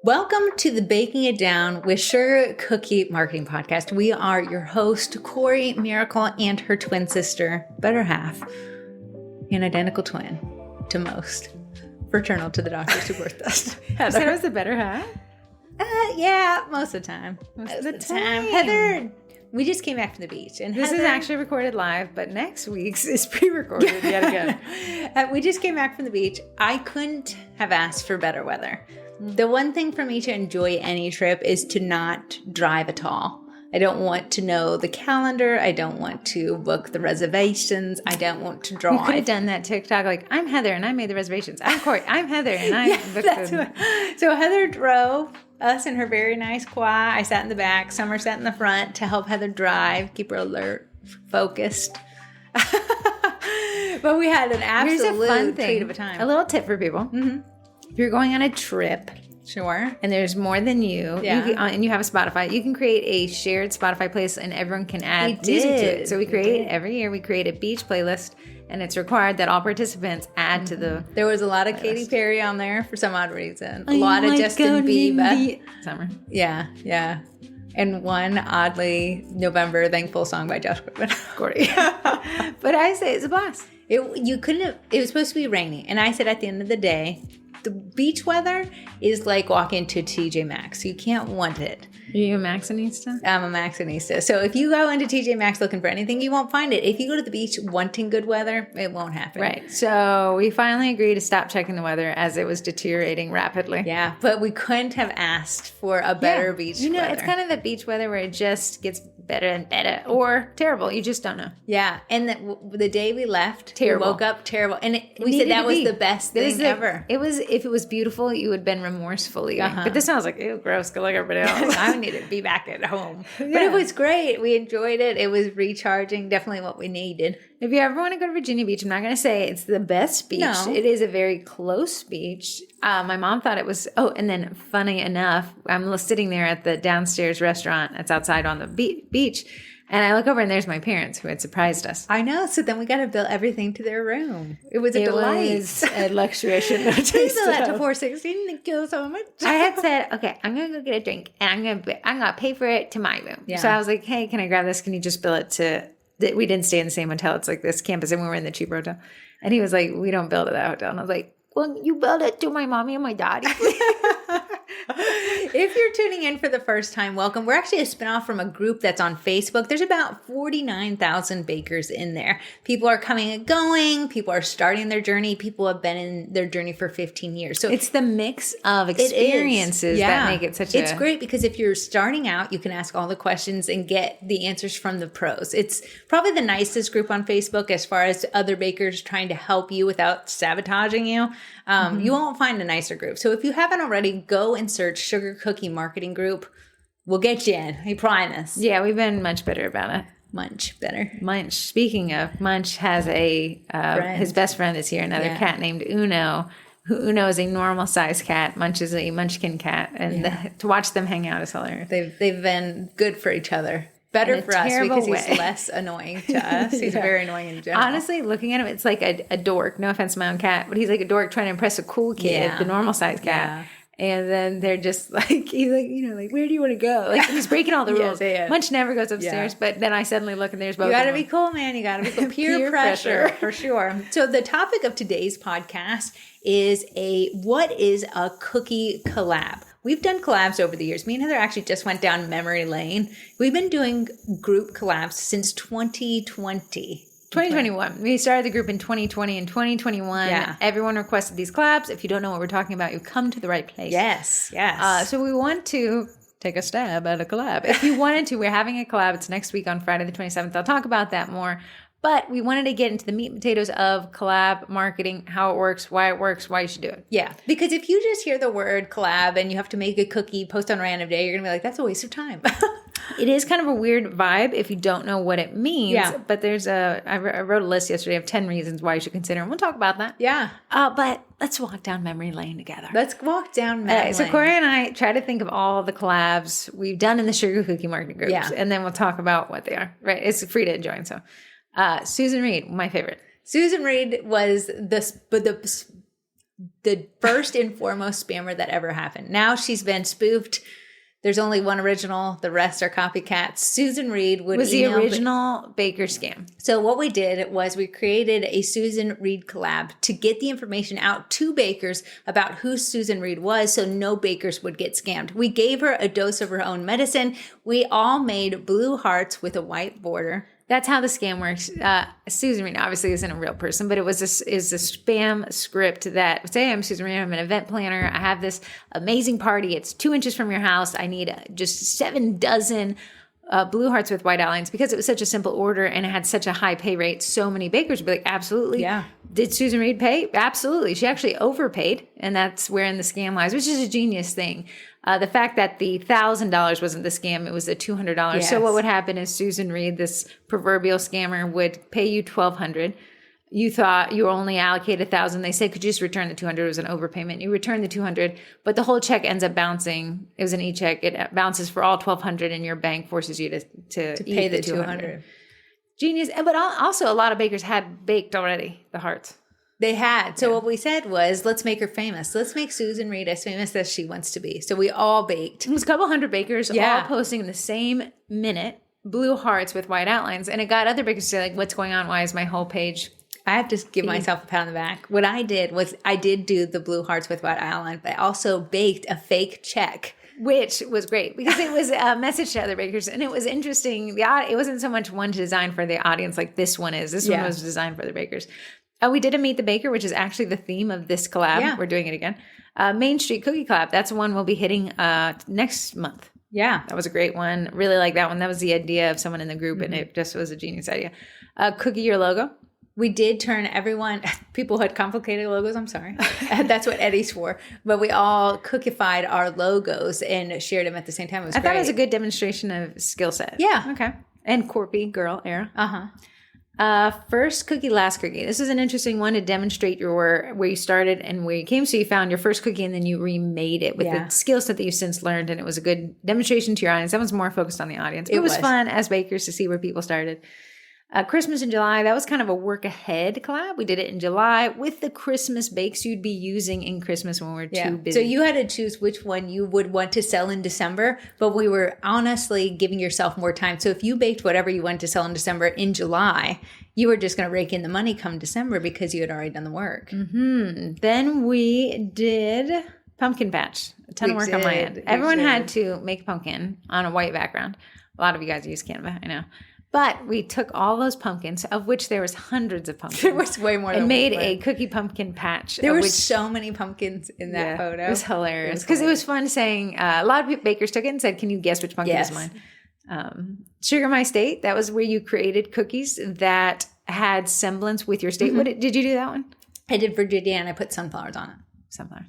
Welcome to the Baking It Down with Sugar Cookie Marketing Podcast. We are your host, Corey Miracle, and her twin sister, better half, an identical twin to most, fraternal to the doctors who birthed us. You said I was the better half? Yeah, most of the time. Most of the time. Heather, we just came back from the beach. And This is actually recorded live, but next week's is pre-recorded yet again. We just came back from the beach. I couldn't have asked for better weather. The one thing for me to enjoy any trip is to not drive at all. I don't want to know the calendar. I don't want to book the reservations. I don't want to drive. You could have done that TikTok like, I'm Heather and I made the reservations. I'm Corey. I'm Heather and I booked them. So Heather drove us in her very nice quad. I sat in the back. Summer sat in the front to help Heather drive, keep her alert, focused. But we had an absolute fun treat of a time. A little tip for people. Mm-hmm. If you're going on a trip, sure, and there's more than you, and you have a Spotify, you can create a shared Spotify playlist and everyone can add music to it. So we create every year, we create a beach playlist, and it's required that all participants add to the There was a lot of Katy Perry on there for some odd reason. A lot of Justin Bieber. Summer. Yeah. And one oddly November thankful song by Josh Gordon. But I say it's a blast. It was supposed to be rainy. And I said at the end of the day, the beach weather is like walking to TJ Maxx. You can't want it. Are you a Maxxinista? I'm a Maxxinista. So if you go into TJ Maxx looking for anything, you won't find it. If you go to the beach wanting good weather, it won't happen. Right. So we finally agreed to stop checking the weather as it was deteriorating rapidly. Yeah, but we couldn't have asked for a better beach weather. It's kind of the beach weather where it just gets better and better or terrible. You just don't know. Yeah. And the day we left, terrible. We woke up terrible. And we said that was the best thing ever. If it was beautiful, you would have been remorseful leaving. But this sounds like, ew, gross, go like everybody else. I need to be back at home. Yeah. But it was great. We enjoyed it. It was recharging, definitely what we needed. If you ever want to go to Virginia Beach, I'm not going to say it's the best beach. No. It is a very close beach. My mom thought it was, and then funny enough, I'm sitting there at the downstairs restaurant that's outside on the beach, and I look over and there's my parents who had surprised us. I know. So then we got to bill everything to their room. It was a delight. It was a luxury I shouldn't have tasted. Please bill that to $4.16. Thank you so much. I had said, okay, I'm going to go get a drink and I'm going to pay for it to my room. Yeah. So I was like, hey, can I grab this? Can you just bill it to... We didn't stay in the same hotel. It's like this campus, and we were in the cheaper hotel. And he was like, we don't bill to that hotel. And I was like, well, you bill it to my mommy and my daddy. If you're tuning in for the first time, welcome. We're actually a spinoff from a group that's on Facebook. There's about 49,000 bakers in there. People are coming and going. People are starting their journey. People have been in their journey for 15 years. So it's the mix of experiences that make it such It's great because if you're starting out, you can ask all the questions and get the answers from the pros. It's probably the nicest group on Facebook as far as other bakers trying to help you without sabotaging you. You won't find a nicer group. So if you haven't already, go and search Sugar Cookie Marketing Group. We'll get you in. I promise. Yeah, we've been much better about it. Much better. Munch. Speaking of, Munch has his best friend is here, another cat named Uno. Uno is a normal size cat. Munch is a munchkin cat. And to watch them hang out is hilarious. They've been good for each other. Better for us because he's less annoying to us. He's very annoying in general. Honestly, looking at him, it's like a dork. No offense to my own cat, but he's like a dork trying to impress a cool kid, the normal size cat. Yeah. And then they're just like, he's like, like, where do you want to go? Like, he's breaking all the rules. Munch never goes upstairs, but then I suddenly look and there's both. You got to be cool, man. You got to be cool. Peer pressure for sure. So the topic of today's podcast is what is a cookie collab? We've done collabs over the years. Me and Heather actually just went down memory lane. We've been doing group collabs since 2020. 2021. We started the group in 2020 and 2021. Yeah. Everyone requested these collabs. If you don't know what we're talking about, you've come to the right place. Yes. So we want to take a stab at a collab. If you wanted to, we're having a collab. It's next week on Friday the 27th. I'll talk about that more. But we wanted to get into the meat and potatoes of collab marketing, how it works, why you should do it. Yeah, because if you just hear the word collab and you have to make a cookie, post on a random day, you're going to be like, that's a waste of time. It is kind of a weird vibe if you don't know what it means. Yeah. But I wrote a list yesterday of 10 reasons why you should consider, and we'll talk about that. Yeah. But let's walk down memory lane together. Let's walk down memory lane. So Corey and I try to think of all the collabs we've done in the Sugar Cookie Marketing groups. Yeah. And then we'll talk about what they are. Right? It's free to join, so... Susan Reed, my favorite. Susan Reed was the first and foremost spammer that ever happened. Now she's been spoofed. There's only one original. The rest are copycats. Susan Reed was the original baker scam. So what we did was we created a Susan Reed collab to get the information out to bakers about who Susan Reed was so no bakers would get scammed. We gave her a dose of her own medicine. We all made blue hearts with a white border. That's how the scam works. Susan Reed obviously isn't a real person, but it was is a spam script that say, I'm Susan Reed, I'm an event planner. I have this amazing party. It's 2 inches from your house. I need just 7 dozen blue hearts with white outlines. Because it was such a simple order and it had such a high pay rate, so many bakers would be like, absolutely. Yeah. Did Susan Reed pay? Absolutely. She actually overpaid, and that's wherein the scam lies, which is a genius thing. The fact that the $1,000 wasn't the scam, it was the $200. Yes. So what would happen is Susan Reed, this proverbial scammer, would pay you $1,200. You thought you were only allocated $1,000. They said, could you just return the $200? It was an overpayment. You return the $200, but the whole check ends up bouncing. It was an e-check. It bounces for all $1,200, and your bank forces you to pay the $200. Genius. But also, a lot of bakers had baked already the hearts. They had. So what we said was, let's make her famous. Let's make Susan Reed as famous as she wants to be. So we all baked. It was a couple hundred bakers all posting in the same minute, blue hearts with white outlines. And it got other bakers to say, like, what's going on? Why is my whole page? I have to give myself a pat on the back. What I did was I did do the blue hearts with white outline, but I also baked a fake check. Which was great because it was a message to other bakers, and it was interesting. It wasn't so much one to design for the audience like this one is. This one was designed for the bakers. We did a Meet the Baker, which is actually the theme of this collab. Yeah. We're doing it again. Main Street Cookie Collab. That's the one we'll be hitting next month. Yeah. That was a great one. Really like that one. That was the idea of someone in the group, and it just was a genius idea. Cookie your logo. We did turn people who had complicated logos, I'm sorry. That's what Eddie's for. But we all cookified our logos and shared them at the same time. It was great. Thought it was a good demonstration of skill set. Yeah. Okay. And Corpy girl era. Uh-huh. First cookie, last cookie. This is an interesting one to demonstrate where you started and where you came. So you found your first cookie and then you remade it with the skill set that you've since learned. And it was a good demonstration to your audience. That one's more focused on the audience. It was fun as bakers to see where people started. Christmas in July, that was kind of a work ahead collab. We did it in July with the Christmas bakes you'd be using in Christmas when we're too busy. So you had to choose which one you would want to sell in December, but we were honestly giving yourself more time. So if you baked whatever you wanted to sell in December in July, you were just going to rake in the money come December because you had already done the work. Mm-hmm. Then we did pumpkin patch. A ton of work on my end. Everyone had to make a pumpkin on a white background. A lot of you guys use Canva, I know. But we took all those pumpkins, of which there was hundreds of pumpkins. There was way more. And made a cookie pumpkin patch. There were so many pumpkins in that photo. It was hilarious. Because it was fun saying, a lot of bakers took it and said, can you guess which pumpkin is mine? Sugar My State, that was where you created cookies that had semblance with your state. Mm-hmm. Did you do that one? I did Virginia and I put sunflowers on it. Sunflowers.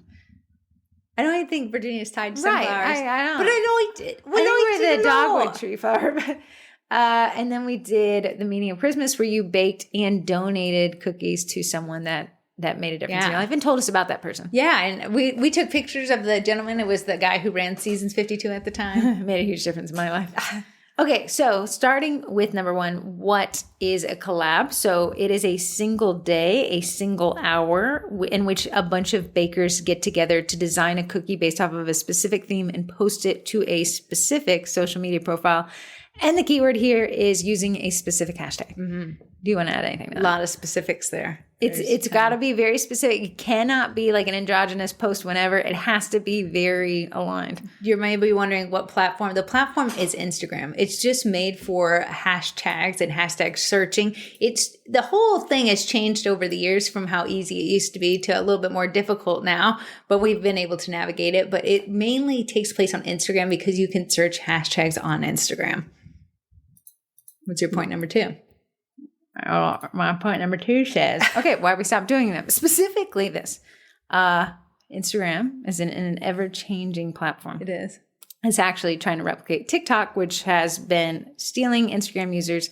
I don't even think Virginia is tied to sunflowers. Right, I don't. But I know we did. I think we were the dogwood tree flower. And then we did the Meaning of Christmas where you baked and donated cookies to someone that made a difference in your life and told us about that person. Yeah, and we took pictures of the gentleman. It was the guy who ran Seasons 52 at the time. Made a huge difference in my life. Okay, so starting with number one, what is a collab? So it is a single day, a single hour in which a bunch of bakers get together to design a cookie based off of a specific theme and post it to a specific social media profile. And the keyword here is using a specific hashtag. Mm-hmm. Do you want to add anything to that? A lot of specifics there. It's got to be very specific. It cannot be like an androgynous post whenever. It has to be very aligned. You may be wondering what platform. The platform is Instagram. It's just made for hashtags and hashtag searching. The whole thing has changed over the years from how easy it used to be to a little bit more difficult now, but we've been able to navigate it. But it mainly takes place on Instagram because you can search hashtags on Instagram. What's your point number two? My point number two says, okay, why we stopped doing them? Specifically this. Instagram is an ever-changing platform. It is. It's actually trying to replicate TikTok, which has been stealing Instagram users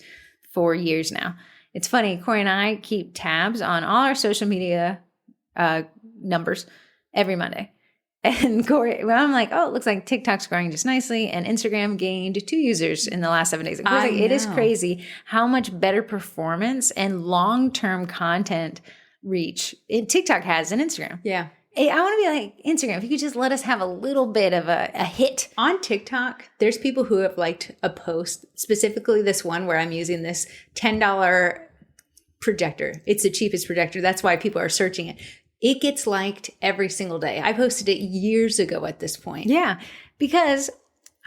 for years now. It's funny, Corey and I keep tabs on all our social media numbers every Monday. And Corey, well, I'm like, oh, it looks like TikTok's growing just nicely. And Instagram gained 2 users in the last 7 days. And Corey's like, it is crazy how much better performance and long-term content reach TikTok has than Instagram. Yeah. I want to be like Instagram. If you could just let us have a little bit of a hit. On TikTok, there's people who have liked a post, specifically this one where I'm using this $10 projector. It's the cheapest projector. That's why people are searching it. It gets liked every single day. I posted it years ago at this point. Yeah, because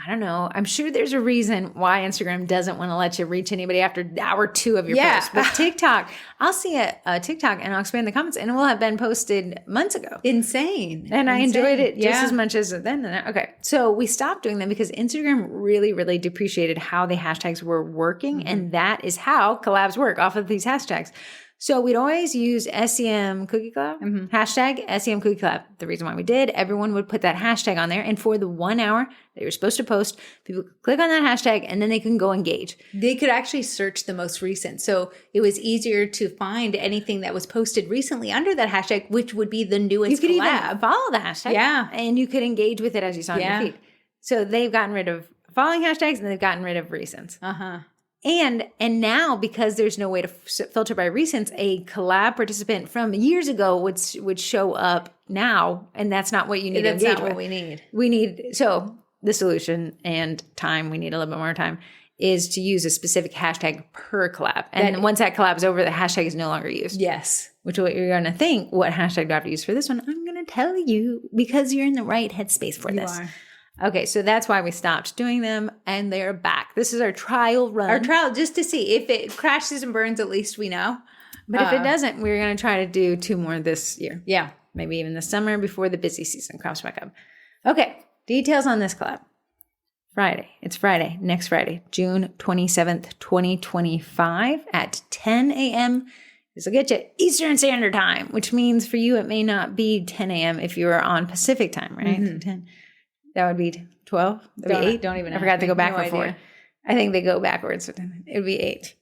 I don't know. I'm sure there's a reason why Instagram doesn't want to let you reach anybody after hour 2 of your post. But TikTok, I'll see a TikTok and I'll expand the comments and it will have been posted months ago. Insane. And I enjoyed it just as much as then. Okay. So we stopped doing them because Instagram really, really depreciated how the hashtags were working. And that is how collabs work, off of these hashtags. So we'd always use SCM Cookie Collab, hashtag SCM Cookie Collab. The reason why we did, everyone would put that hashtag on there. And for the 1 hour that you're supposed to post, people could click on that hashtag and then they can go engage. They could actually search the most recent. So it was easier to find anything that was posted recently under that hashtag, which would be the newest You could collab. even follow the hashtag. Yeah. And you could engage with it as you saw in your feed. So they've gotten rid of following hashtags and they've gotten rid of recents. And now, because there's no way to filter by recents, a collab participant from years ago would show up now, and that's not what you need to engage with. That's not what we need. We need, so the solution and time, we need a little bit more time, is to use a specific hashtag per collab. And then once that collab is over, the hashtag is no longer used. Yes. Which what you're going to think, what hashtag do I have to use for this one? I'm going to tell you because you're in the right headspace for this. You are. Okay, so that's why we stopped doing them, and they're back. This is our trial run. Our trial, just to see. If it crashes and burns, at least we know. But if it doesn't, we're going to try to do 2 more this year. Yeah. Maybe even this summer before the busy season crops back up. Okay, details on this collab. Friday. It's Friday, next Friday, June 27th, 2025 at 10 a.m. This will get you Eastern Standard Time, which means for you it may not be 10 a.m. if you are on Pacific Time, right? Mm-hmm. 10. That would be 12. That would be 8. Don't even I forgot to go back no before. idea. I think they go backwards. It would be 8.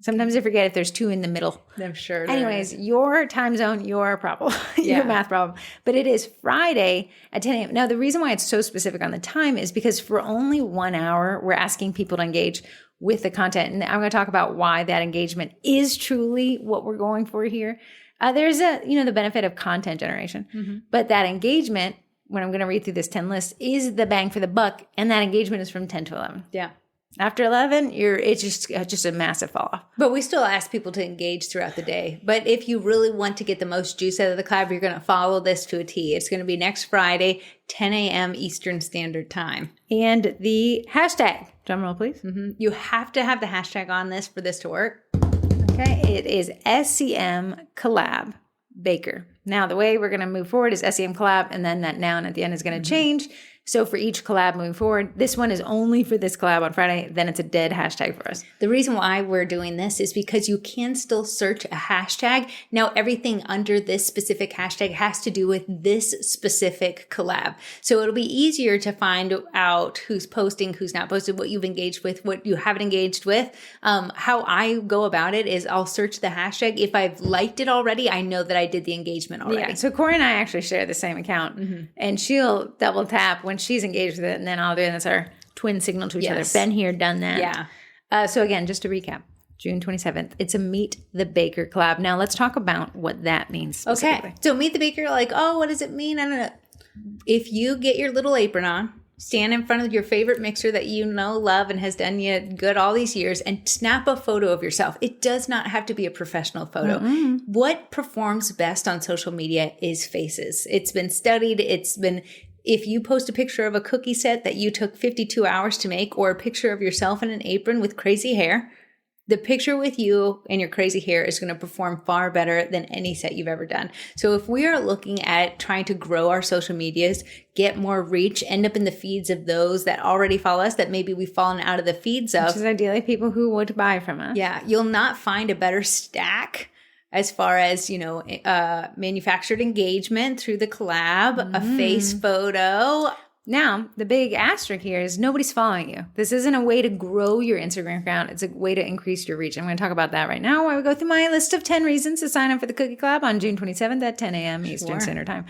Sometimes I forget if there's 2 in the middle. I'm sure. Anyways, your time zone, your problem, your math problem. But it is Friday at 10 a.m. Now, the reason why it's so specific on the time is because for only 1 hour, we're asking people to engage with the content. And I'm going to talk about why that engagement is truly what we're going for here. There's the benefit of content generation, but that engagement, when I'm going to read through this 10 list, is the bang for the buck. And that engagement is from 10 to 11. Yeah. After 11, it's just a massive fall off. But we still ask people to engage throughout the day. But if you really want to get the most juice out of the collab, you're going to follow this to a T. It's going to be next Friday, 10 a.m. Eastern Standard Time. And the hashtag, drum roll please. You have to have the hashtag on this for this to work. Okay, it is SCM Collab Baker. Now, the way we're going to move forward is SCM Collab, and then that noun at the end is going to change. So for each collab moving forward, this one is only for this collab on Friday. Then it's a dead hashtag for us. The reason why we're doing this is because you can still search a hashtag. Now, everything under this specific hashtag has to do with this specific collab. So it'll be easier to find out who's posting, who's not posted, what you've engaged with, what you haven't engaged with. How I go about it is I'll search the hashtag. If I've liked it already, I know that I did the engagement already. Yeah, so Corey and I actually share the same account. And she'll double tap when she's engaged with it, and then I'll do it. And that's our twin signal to each other. Been here, done that. Yeah. So again, just to recap, June 27th, it's a Meet the Baker collab. Now let's talk about what that means. Okay. So Meet the Baker, like, oh, what does it mean? I don't know. If you get your little apron on, stand in front of your favorite mixer that you know, love, and has done you good all these years, and snap a photo of yourself. It does not have to be a professional photo. What performs best on social media is faces. It's been studied. If you post a picture of a cookie set that you took 52 hours to make, or a picture of yourself in an apron with crazy hair, the picture with you and your crazy hair is going to perform far better than any set you've ever done. So if we are looking at trying to grow our social medias, get more reach, end up in the feeds of those that already follow us that maybe we've fallen out of the feeds of. Which is ideally people who would buy from us. Yeah. You'll not find a better stack as far as, manufactured engagement through the collab, a face photo. Now, the big asterisk here is nobody's following you. This isn't a way to grow your Instagram account. It's a way to increase your reach. I'm going to talk about that right now while we go through my list of 10 reasons to sign up for the Cookie Collab on June 27th at 10 a.m. Eastern Standard Time.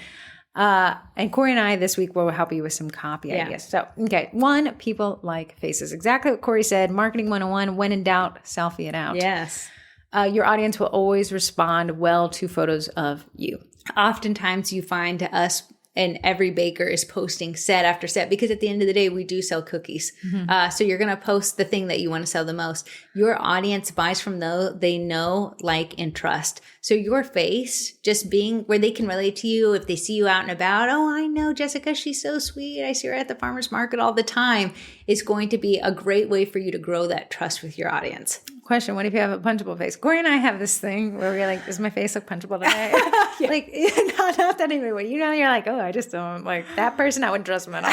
And Corey and I this week will help you with some copy, I guess. So, okay. 1, people like faces. Exactly what Corey said. Marketing 101, when in doubt, selfie it out. Yes. Your audience will always respond well to photos of you. oftentimes you find us and every baker is posting set after set, because at the end of the day, we do sell cookies. So you're going to post the thing that you want to sell the most. Your audience buys from those they know, like, and trust. So your face just being where they can relate to you, if they see you out and about, oh, I know Jessica, she's so sweet, I see her at the farmer's market all the time, is going to be a great way for you to grow that trust with your audience. Question, what if you have a punchable face? Corey and I have this thing where we're like, does my face look punchable today? Yeah. Like, not that anyway. You know, you're like, oh, I just don't, like, that person, I wouldn't trust them at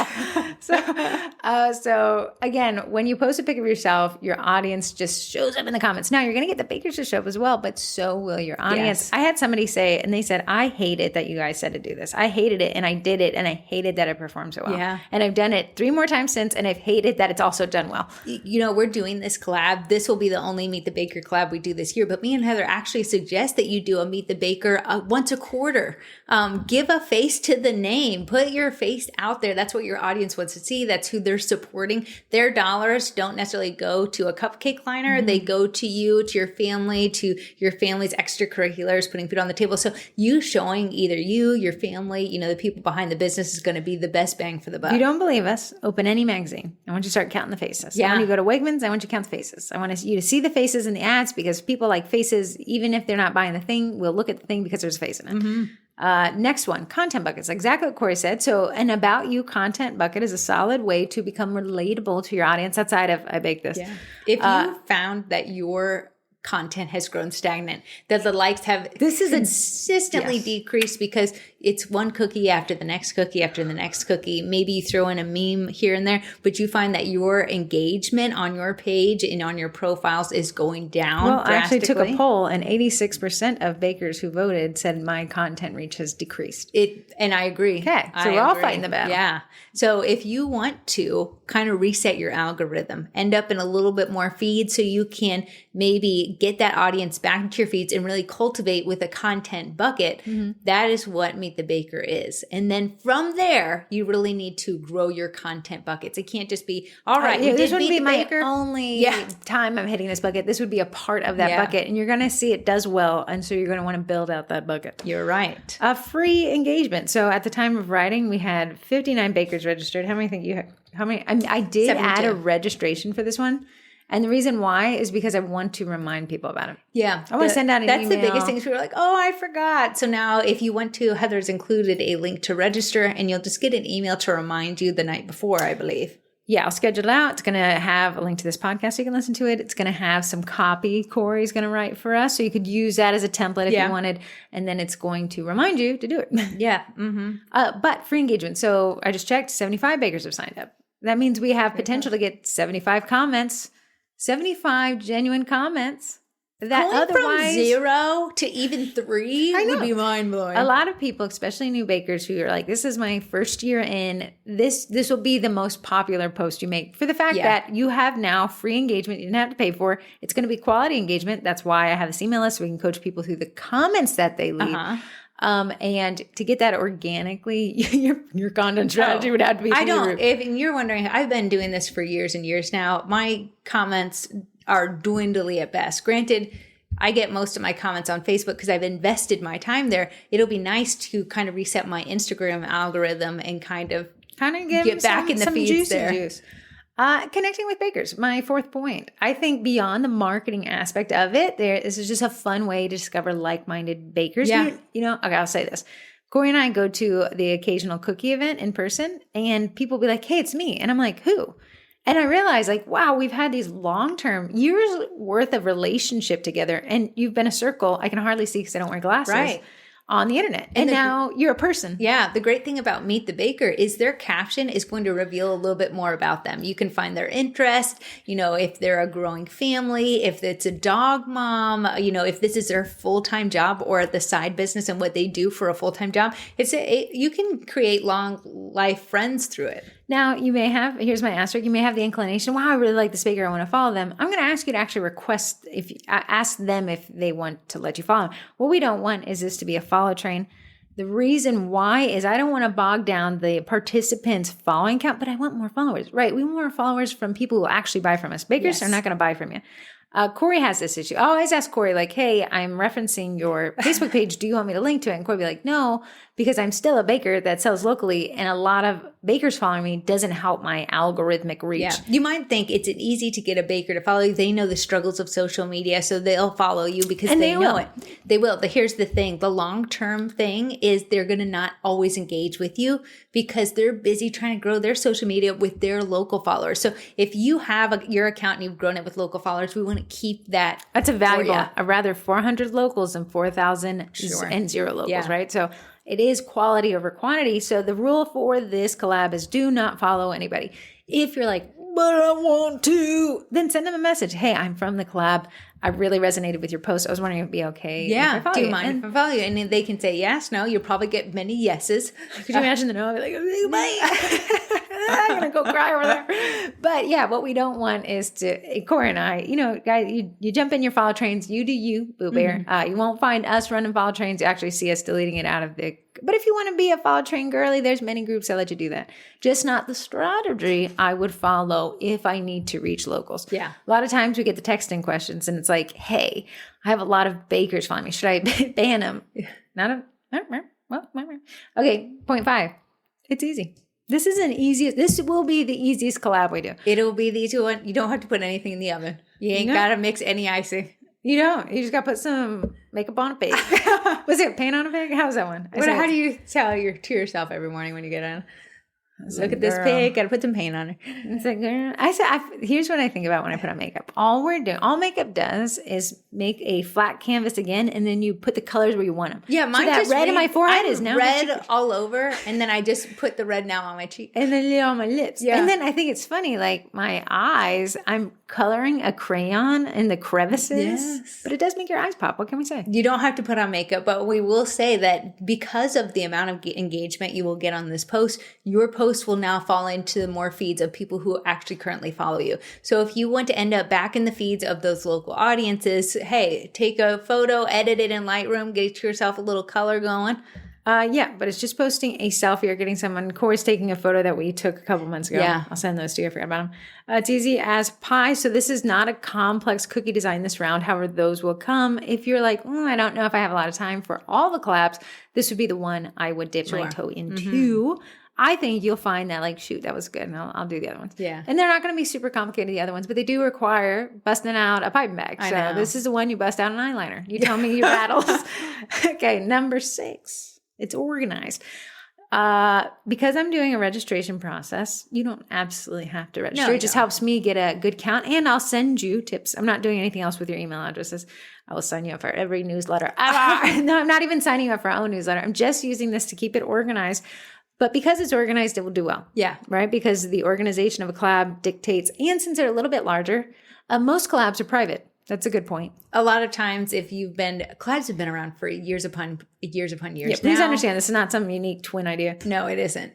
all. So again, when you post a pic of yourself, your audience just shows up in the comments. Now, you're going to get the bakers to show up as well, but so will your audience. Yes. I had somebody say, and they said, I hate it that you guys said to do this. I hated it, and I did it, and I hated that it performed so well. Yeah. And I've done it 3 more times since, and I've hated that it's also done well. You know, we're doing this collab. This will be the only Meet the Baker collab we do this year, but me and Heather actually suggest that you do a Meet the Baker once a quarter. Give a face to the name. Put your face out there. That's what your audience wants to see. That's who they're supporting. Their dollars don't necessarily go to a cupcake liner. Mm-hmm. They go to you, to your family's extracurriculars, putting food on the table. So you showing either you, your family, you know, the people behind the business is going to be the best bang for the buck. If you don't believe us, open any magazine. I want you to start counting the faces. Yeah. When you go to Wegmans, I want you to count the faces. I want you to see the faces in the ads, because people like faces, even if they're not buying the thing, will look at the thing because there's a face in it. Mm-hmm. Next one, content buckets. Exactly what Corey said. So an About You content bucket is a solid way to become relatable to your audience outside of, I bake this. Yeah. If you found that your content has grown stagnant, that the likes have consistently decreased because it's one cookie after the next cookie after the next cookie. Maybe you throw in a meme here and there, but you find that your engagement on your page and on your profiles is going down. Well, I actually took a poll, and 86% of bakers who voted said my content reach has decreased. And I agree. Okay, so we're all fighting the battle. Yeah. So if you want to kind of reset your algorithm, end up in a little bit more feed so you can maybe get that audience back into your feeds and really cultivate with a content bucket, that is what Meet the Baker is. And then from there, you really need to grow your content buckets. It can't just be, all right, this wouldn't be my only time I'm hitting this bucket. This would be a part of that bucket. And you're going to see it does well. And so you're going to want to build out that bucket. You're right. Free engagement. So at the time of writing, we had 59 bakers registered. How many think you had? How many? I mean, I did 72. Add a registration for this one. And the reason why is because I want to remind people about it. Yeah. I want to send out an email. That's the biggest thing. People are like, oh, I forgot. So now if you want to, Heather's included a link to register, and you'll just get an email to remind you the night before, I believe. Yeah, I'll schedule it out. It's going to have a link to this podcast so you can listen to it. It's going to have some copy Corey's going to write for us. So you could use that as a template if you wanted. And then it's going to remind you to do it. Yeah. Mm-hmm. But free engagement. So I just checked, 75 bakers have signed up. That means we have potential to get 75 comments. 75 genuine comments. That going otherwise, from 0 to even 3 would be mind-blowing. A lot of people, especially new bakers who are like, this is my first year in, this will be the most popular post you make, for the fact that you have now free engagement you didn't have to pay for. It's going to be quality engagement. That's why I have this email list so we can coach people through the comments that they leave. And to get that organically, your content strategy would have to be. If you're wondering, I've been doing this for years and years now. My comments are dwindly at best. Granted, I get most of my comments on Facebook because I've invested my time there. It'll be nice to kind of reset my Instagram algorithm and kind of get back in the feeds there. Juice. Connecting with bakers, my 4th point. I think beyond the marketing aspect of it, this is just a fun way to discover like-minded bakers. Yeah. Okay, I'll say this. Corey and I go to the occasional cookie event in person, and people will be like, hey, it's me. And I'm like, who? And I realized, like, wow, we've had these long-term, years worth of relationship together, and you've been a circle I can hardly see because I don't wear glasses. Right. On the internet. And now you're a person. Yeah. The great thing about Meet the Baker is their caption is going to reveal a little bit more about them. You can find their interest, if they're a growing family, if it's a dog mom, if this is their full-time job or the side business and what they do for a full-time job. You can create long life friends through it. Now, you may have, here's my asterisk, you may have the inclination, wow, I really like this baker, I want to follow them. I'm going to ask you to actually ask them if they want to let you follow them. What we don't want is this to be a follow train. The reason why is I don't want to bog down the participants' following count, but I want more followers, right? We want more followers from people who actually buy from us. Bakers are not going to buy from you. Corey has this issue. I always ask Corey, like, hey, I'm referencing your Facebook page. Do you want me to link to it? And Corey will be like, no, because I'm still a baker that sells locally. And a lot of bakers following me doesn't help my algorithmic reach. Yeah. You might think it's easy to get a baker to follow you. They know the struggles of social media, so they'll follow you because they know it. They will. But here's the thing. The long-term thing is they're going to not always engage with you because they're busy trying to grow their social media with their local followers. So if you have your account and you've grown it with local followers, we want to keep that. That's a valuable. I'd rather 400 locals than 4,000 and 0 locals, right? So it is quality over quantity. So the rule for this collab is do not follow anybody. If you're like, but I want to, then send them a message. Hey, I'm from the collab. I really resonated with your post. I was wondering if ituld be okay. Yeah. Do you mind if I follow you? And they can say yes, no. You'll probably get many yeses. Could you imagine the no? I'd be like, bye. I'm going to go cry over there. But yeah, what we don't want is to, Corey and I, guys, you jump in your follow trains. You do you, Boo Bear. You won't find us running follow trains. You actually see us deleting it out of the, but if you want to be a follow train girly, there's many groups that let you do that. Just not the strategy I would follow if I need to reach locals. Yeah. A lot of times we get the texting questions and it's like, hey, I have a lot of bakers following me. Should I ban them? Okay, point 5. It's easy. This will be the easiest collab we do. It'll be the easy one. You don't have to put anything in the oven. You ain't got to mix any icing. You don't. You just got to put some makeup on a pig. Was it paint on a pig? How's that one? How do you tell to yourself every morning when you get in? Look at this pig. Got to put some paint on her. It's like, here's what I think about when I put on makeup. All makeup does is make a flat canvas again, and then you put the colors where you want them. Yeah, mine so that red in my forehead is now red all over, and then I just put the red now on my cheek. And then on my lips. Yeah. And then I think it's funny, like my eyes, I'm coloring a crayon in the crevices. Yes. But it does make your eyes pop. What can we say? You don't have to put on makeup, but we will say that because of the amount of engagement you will get on this post, your post will now fall into more feeds of people who actually currently follow you. So if you want to end up back in the feeds of those local audiences, hey, take a photo, edit it in Lightroom, get yourself a little color going. Yeah, but it's just posting a selfie or getting someone. Corey's taking a photo that we took a couple months ago. Yeah. I'll send those to you. I forgot about them. It's easy as pie. So this is not a complex cookie design this round. However, those will come. If you're like, I don't know if I have a lot of time for all the collabs, this would be the one I would dip my toe into. I think you'll find that like, shoot, that was good. And I'll do the other ones. Yeah. And they're not going to be super complicated, the other ones, but they do require busting out a piping bag. So this is the one you bust out an eyeliner. You tell me your rattles. Okay. Number 6. It's organized. Because I'm doing a registration process, you don't absolutely have to register. It just helps me get a good count, and I'll send you tips. I'm not doing anything else with your email addresses. I will sign you up for every newsletter. No, I'm not even signing you up for our own newsletter. I'm just using this to keep it organized. But because it's organized, it will do well. Yeah. Right? Because the organization of a collab dictates, and since they're a little bit larger, most collabs are private. That's a good point. A lot of times, collabs have been around for years upon years. Yeah, please understand, this is not some unique twin idea. No, it isn't.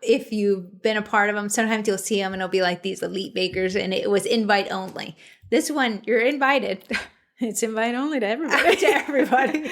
If you've been a part of them, sometimes you'll see them and it'll be like these elite bakers, and it was invite only. This one, you're invited. It's invite only to everybody.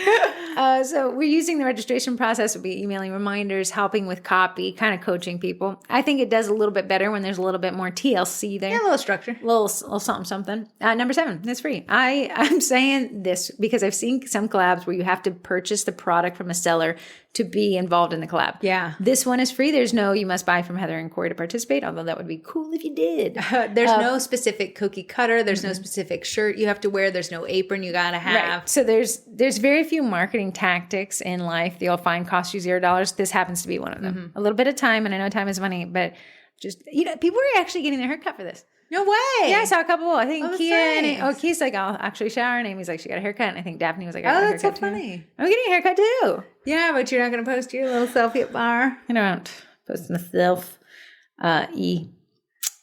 So we're using the registration process. We'll be emailing reminders, helping with copy, kind of coaching people. I think it does a little bit better when there's a little bit more TLC there. Yeah, a little structure. A little something. Number 7, it's free. I'm saying this because I've seen some collabs where you have to purchase the product from a seller to be involved in the collab. Yeah. This one is free. There's no, you must buy from Heather and Corey to participate, although that would be cool if you did. There's no specific cookie cutter. There's no specific shirt you have to wear. There's no apron you got to have. Right. So there's very few marketing tactics in life that you'll find cost you $0. This happens to be one of them. A little bit of time, and I know time is money, but just, people are actually getting their hair cut for this. No way. Yeah, I saw a couple. I think Kia's like, I'll actually shower. And Amy's like, she got a haircut. And I think Daphne was like, I got a haircut that's so funny. Too. I'm getting a haircut too. Yeah, but you're not going to post your little selfie at bar. I don't post myself.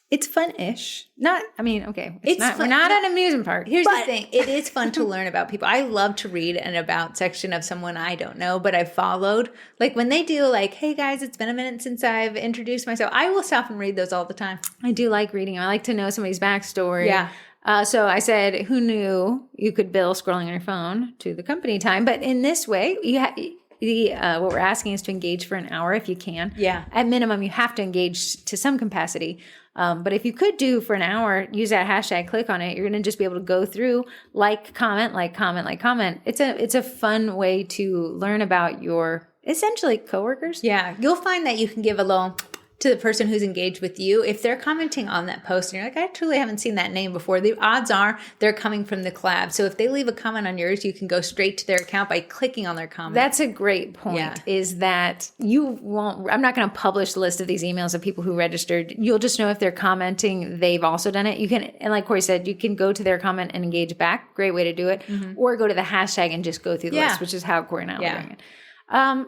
It's fun-ish. It's fun. We're not at an amusement park. Here's the thing. It is fun to learn about people. I love to read an about section of someone I don't know, but I've followed. Like when they do like, hey guys, it's been a minute since I've introduced myself. I will stop and read those all the time. I do like reading. I like to know somebody's backstory. Yeah. So I said, who knew you could bill scrolling on your phone to the company time? But in this way, what we're asking is to engage for an hour if you can. Yeah. At minimum, you have to engage to some capacity. But if you could do for an hour, use that hashtag, click on it, you're going to just be able to go through, comment. It's a fun way to learn about your essentially coworkers. Yeah. You'll find that you can give a little to the person who's engaged with you. If they're commenting on that post and you're like, I truly haven't seen that name before, the odds are they're coming from the collab. So if they leave a comment on yours, you can go straight to their account by clicking on their comment. That's a great point, is that I'm not going to publish the list of these emails of people who registered. You'll just know if they're commenting, they've also done it. You can, and like Corey said, you can go to their comment and engage back. Great way to do it. Or go to the hashtag and just go through the list, which is how Corey and I are doing it.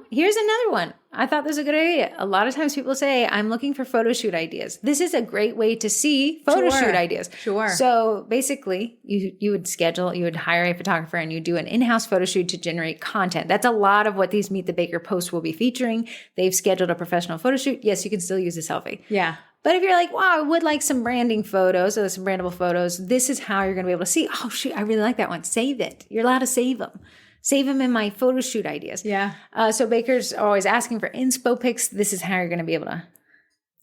Here's another one. I thought this was a good idea. A lot of times people say, I'm looking for photo shoot ideas. This is a great way to see photo shoot ideas. Sure. So basically you would hire a photographer and you do an in-house photo shoot to generate content. That's a lot of what these Meet the Baker posts will be featuring. They've scheduled a professional photo shoot. Yes, you can still use a selfie. Yeah. But if you're like, wow, I would like some branding photos or some brandable photos, this is how you're going to be able to see, oh shoot, I really like that one. Save it. You're allowed to save them. Save them in my photo shoot ideas. Yeah. So bakers are always asking for inspo pics. This is how you're going to be able to.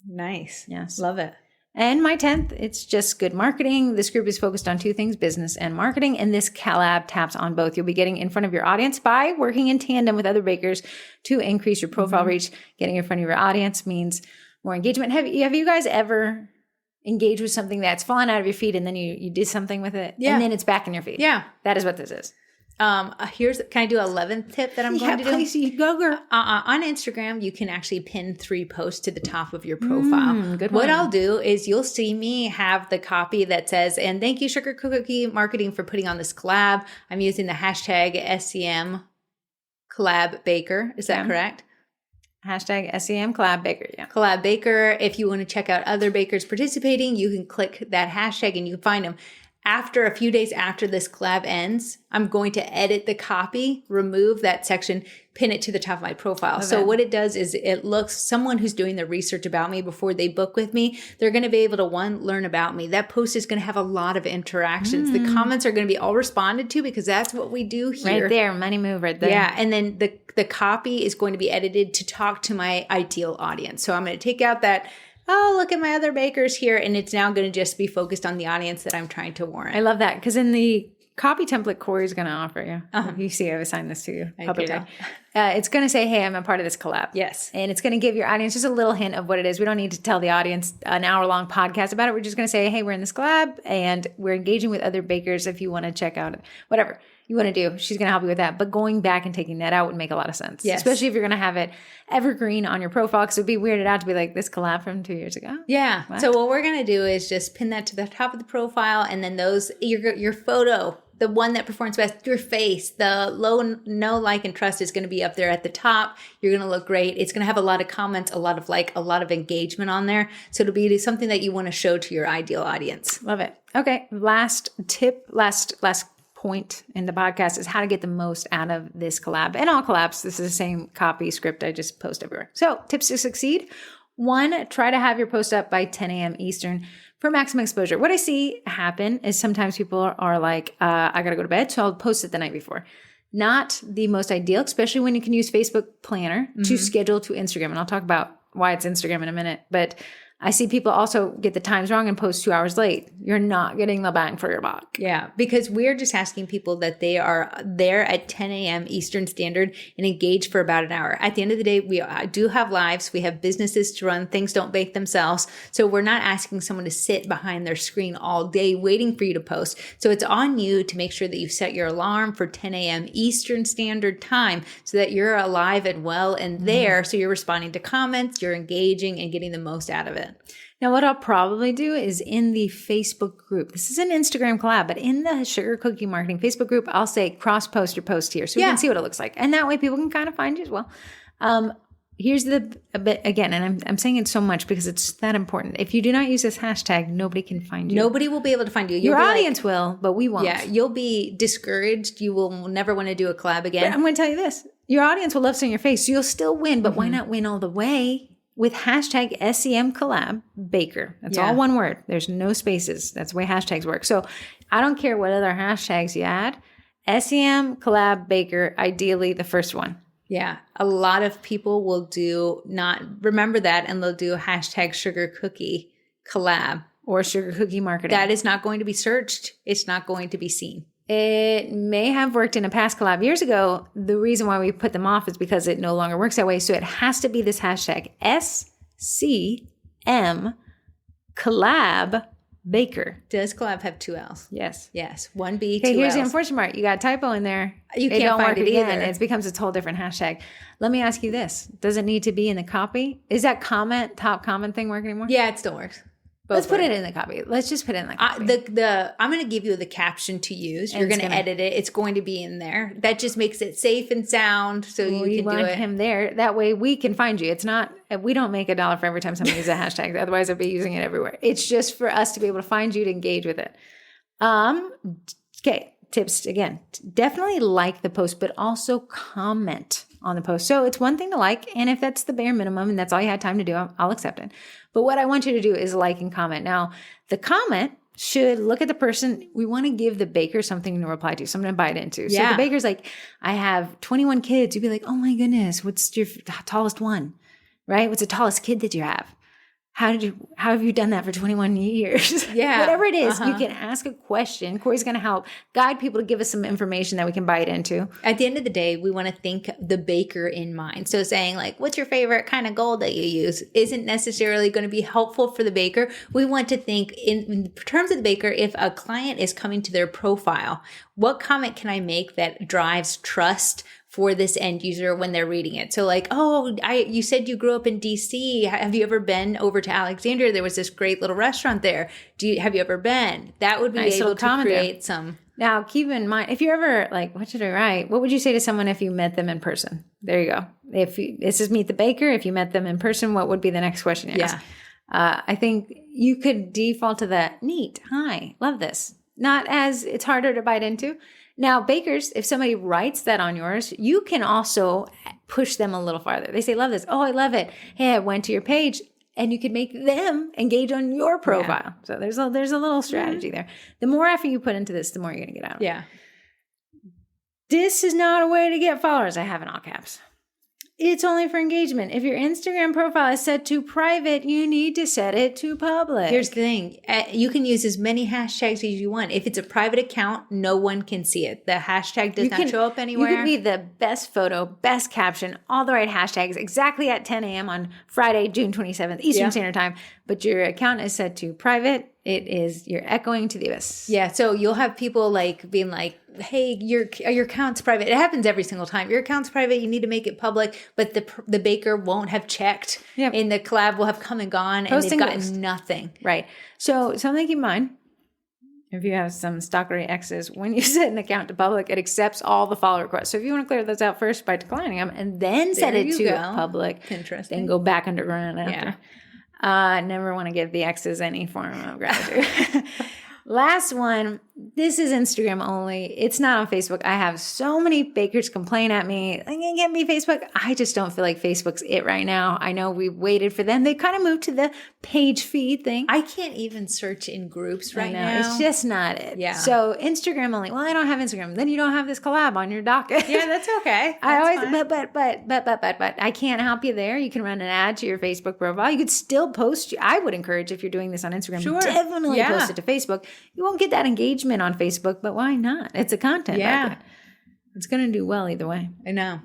Nice. Yes. Love it. And my 10th, it's just good marketing. This group is focused on two things, business and marketing. And this collab taps on both. You'll be getting in front of your audience by working in tandem with other bakers to increase your profile reach. Getting in front of your audience means more engagement. Have you guys ever engaged with something that's fallen out of your feed and then you did something with it? Yeah. And then it's back in your feed? Yeah. That is what this is. Can I do 11th tip that I'm going to do? Please, you go, girl. On Instagram, you can actually pin 3 posts to the top of your profile. Good what one. I'll do is you'll see me have the copy that says, and thank you, Sugar Cookie Marketing, for putting on this collab. I'm using the hashtag SCM Collab Baker. Is that correct? Hashtag SCM Collab Baker. Yeah. Collab Baker. If you want to check out other bakers participating, you can click that hashtag and you can find them. After a few days after this collab ends, I'm going to edit the copy, remove that section, pin it to the top of my profile. So what it does is it looks, someone who's doing the research about me before they book with me, they're going to be able to, learn about me. That post is going to have a lot of interactions. The comments are going to be all responded to because that's what we do here. Right there, money move right there. Yeah, and then the copy is going to be edited to talk to my ideal audience. So I'm going to take out that, oh, look at my other bakers here. And it's now going to just be focused on the audience that I'm trying to warrant. I love that because in the copy template Corey's going to offer you, you see I've assigned this to you publicly. It's going to say, hey, I'm a part of this collab. Yes. And it's going to give your audience just a little hint of what it is. We don't need to tell the audience an hour-long podcast about it. We're just going to say, hey, we're in this collab and we're engaging with other bakers if you want to check out whatever you want to do. She's going to help you with that. But going back and taking that out would make a lot of sense. Yes. Especially if you're going to have it evergreen on your profile, because it would be weirded out to be like, this collab from 2 years ago. Yeah. What? So what we're going to do is just pin that to the top of the profile, and then your photo, the one that performs best, your face, the no like and trust is going to be up there at the top. You're going to look great. It's going to have a lot of comments, a lot of engagement on there. So it'll be something that you want to show to your ideal audience. Love it. Okay. Last tip, last point in the podcast is how to get the most out of this collab. And all collabs, this is the same copy script I just post everywhere. So tips to succeed. 1, try to have your post up by 10 a.m. Eastern for maximum exposure. What I see happen is sometimes people are like, I got to go to bed, so I'll post it the night before. Not the most ideal, especially when you can use Facebook Planner to schedule to Instagram. And I'll talk about why it's Instagram in a minute. But I see people also get the times wrong and post 2 hours late. You're not getting the bang for your buck. Yeah, because we're just asking people that they are there at 10 a.m. Eastern Standard and engage for about an hour. At the end of the day, we do have lives. We have businesses to run. Things don't bake themselves. So we're not asking someone to sit behind their screen all day waiting for you to post. So it's on you to make sure that you set your alarm for 10 a.m. Eastern Standard Time so that you're alive and well and there. So you're responding to comments, you're engaging and getting the most out of it. Now, what I'll probably do is in the Facebook group, this is an Instagram collab, but in the Sugar Cookie Marketing Facebook group, I'll say cross-post your post here so we can see what it looks like. And that way people can kind of find you as well. Here's a bit again, and I'm saying it so much because it's that important. If you do not use this hashtag, nobody can find you. Nobody will be able to find you. Your audience will, but we won't. Yeah, you'll be discouraged. You will never want to do a collab again. But I'm going to tell you this. Your audience will love seeing your face. So you'll still win, but why not win all the way? With hashtag SCM Collab Baker. That's all one word. There's no spaces. That's the way hashtags work. So I don't care what other hashtags you add. SCM Collab Baker, ideally the first one. Yeah. A lot of people will remember that, and they'll do hashtag sugar cookie collab. Or sugar cookie marketing. That is not going to be searched. It's not going to be seen. It may have worked in a past collab years ago. The reason why we put them off is because it no longer works that way. So it has to be this hashtag SCM Collab Baker. Does collab have 2 L's? Yes. Yes. 1 B, 2 Okay, here's L's. the unfortunate part. You got a typo in there. You can't find it either. It becomes a whole different hashtag. Let me ask you this. Does it need to be in the copy? Is that top comment thing work anymore? Yeah, it still works. Let's put it in the copy. Let's just put it in the copy. I'm going to give you the caption to use. You're going to edit it. It's going to be in there. That just makes it safe and sound, so you can want do it. Him there. That way we can find you. It's not. We don't make $1 for every time somebody uses a hashtag. Otherwise, I'd be using it everywhere. It's just for us to be able to find you to engage with it. Okay. Tips again. Definitely like the post, but also comment on the post. So it's one thing to like, and if that's the bare minimum and that's all you had time to do, I'll accept it. But what I want you to do is like and comment. Now, the comment should look at the person. We want to give the baker something to reply to, something to bite into. So the baker's like, I have 21 kids. You'd be like, oh my goodness, what's your tallest one, right? What's the tallest kid that you have? How have you done that for 21 years? Yeah. Whatever it is, you can ask a question. Corey's going to help guide people to give us some information that we can bite into. At the end of the day, we want to think the baker in mind. So saying like, what's your favorite kind of gold that you use isn't necessarily going to be helpful for the baker. We want to think in terms of the baker, if a client is coming to their profile, what comment can I make that drives trust for this end user when they're reading it? So like, you said you grew up in DC. Have you ever been over to Alexandria? There was this great little restaurant there. Have you ever been? That would be able to create some. Now, keep in mind, if you're ever like, what should I write? What would you say to someone if you met them in person? There you go. This is Meet the Baker. If you met them in person, what would be the next question you ask? I think you could default to that. Neat. Hi. Love this. Not as it's harder to bite into. Now, bakers, if somebody writes that on yours, you can also push them a little farther. They say, love this. Oh, I love it. Hey, I went to your page, and you could make them engage on your profile. Yeah. So there's a little strategy there. The more effort you put into this, the more you're going to get out of it. Yeah. This is not a way to get followers. I have in all caps. It's only for engagement. If your Instagram profile is set to private, you need to set it to public. Here's the thing. You can use as many hashtags as you want. If it's a private account, no one can see it. The hashtag does not show up anywhere. You could be the best photo, best caption, all the right hashtags, exactly at 10 a.m. on Friday, June 27th, Eastern Standard Time. But your account is set to private. You're echoing to the abyss. Yeah. So you'll have people like being like, hey, your account's private. It happens every single time. Your account's private. You need to make it public. But the baker won't have checked. Yep. And the collab will have come and gone. And they've gotten nothing. Right. So something to keep in mind. If you have some stalkery exes, when you set an account to public, it accepts all the follow requests. So if you want to clear those out first by declining them and then set it to public, interesting, then go back underground after. Yeah. I never want to give the exes any form of gratitude. Last one. This is Instagram only. It's not on Facebook. I have so many bakers complain at me. They can't get me Facebook. I just don't feel like Facebook's it right now. I know we waited for them. They kind of moved to the page feed thing. I can't even search in groups right now. It's just not it. Yeah. So Instagram only. Well, I don't have Instagram. Then you don't have this collab on your docket. Yeah, that's okay. But I can't help you there. You can run an ad to your Facebook profile. You could still post. I would encourage, if you're doing this on Instagram, definitely post it to Facebook. You won't get that engagement on Facebook, but why not? It's a content. Yeah. It's going to do well either way. I know.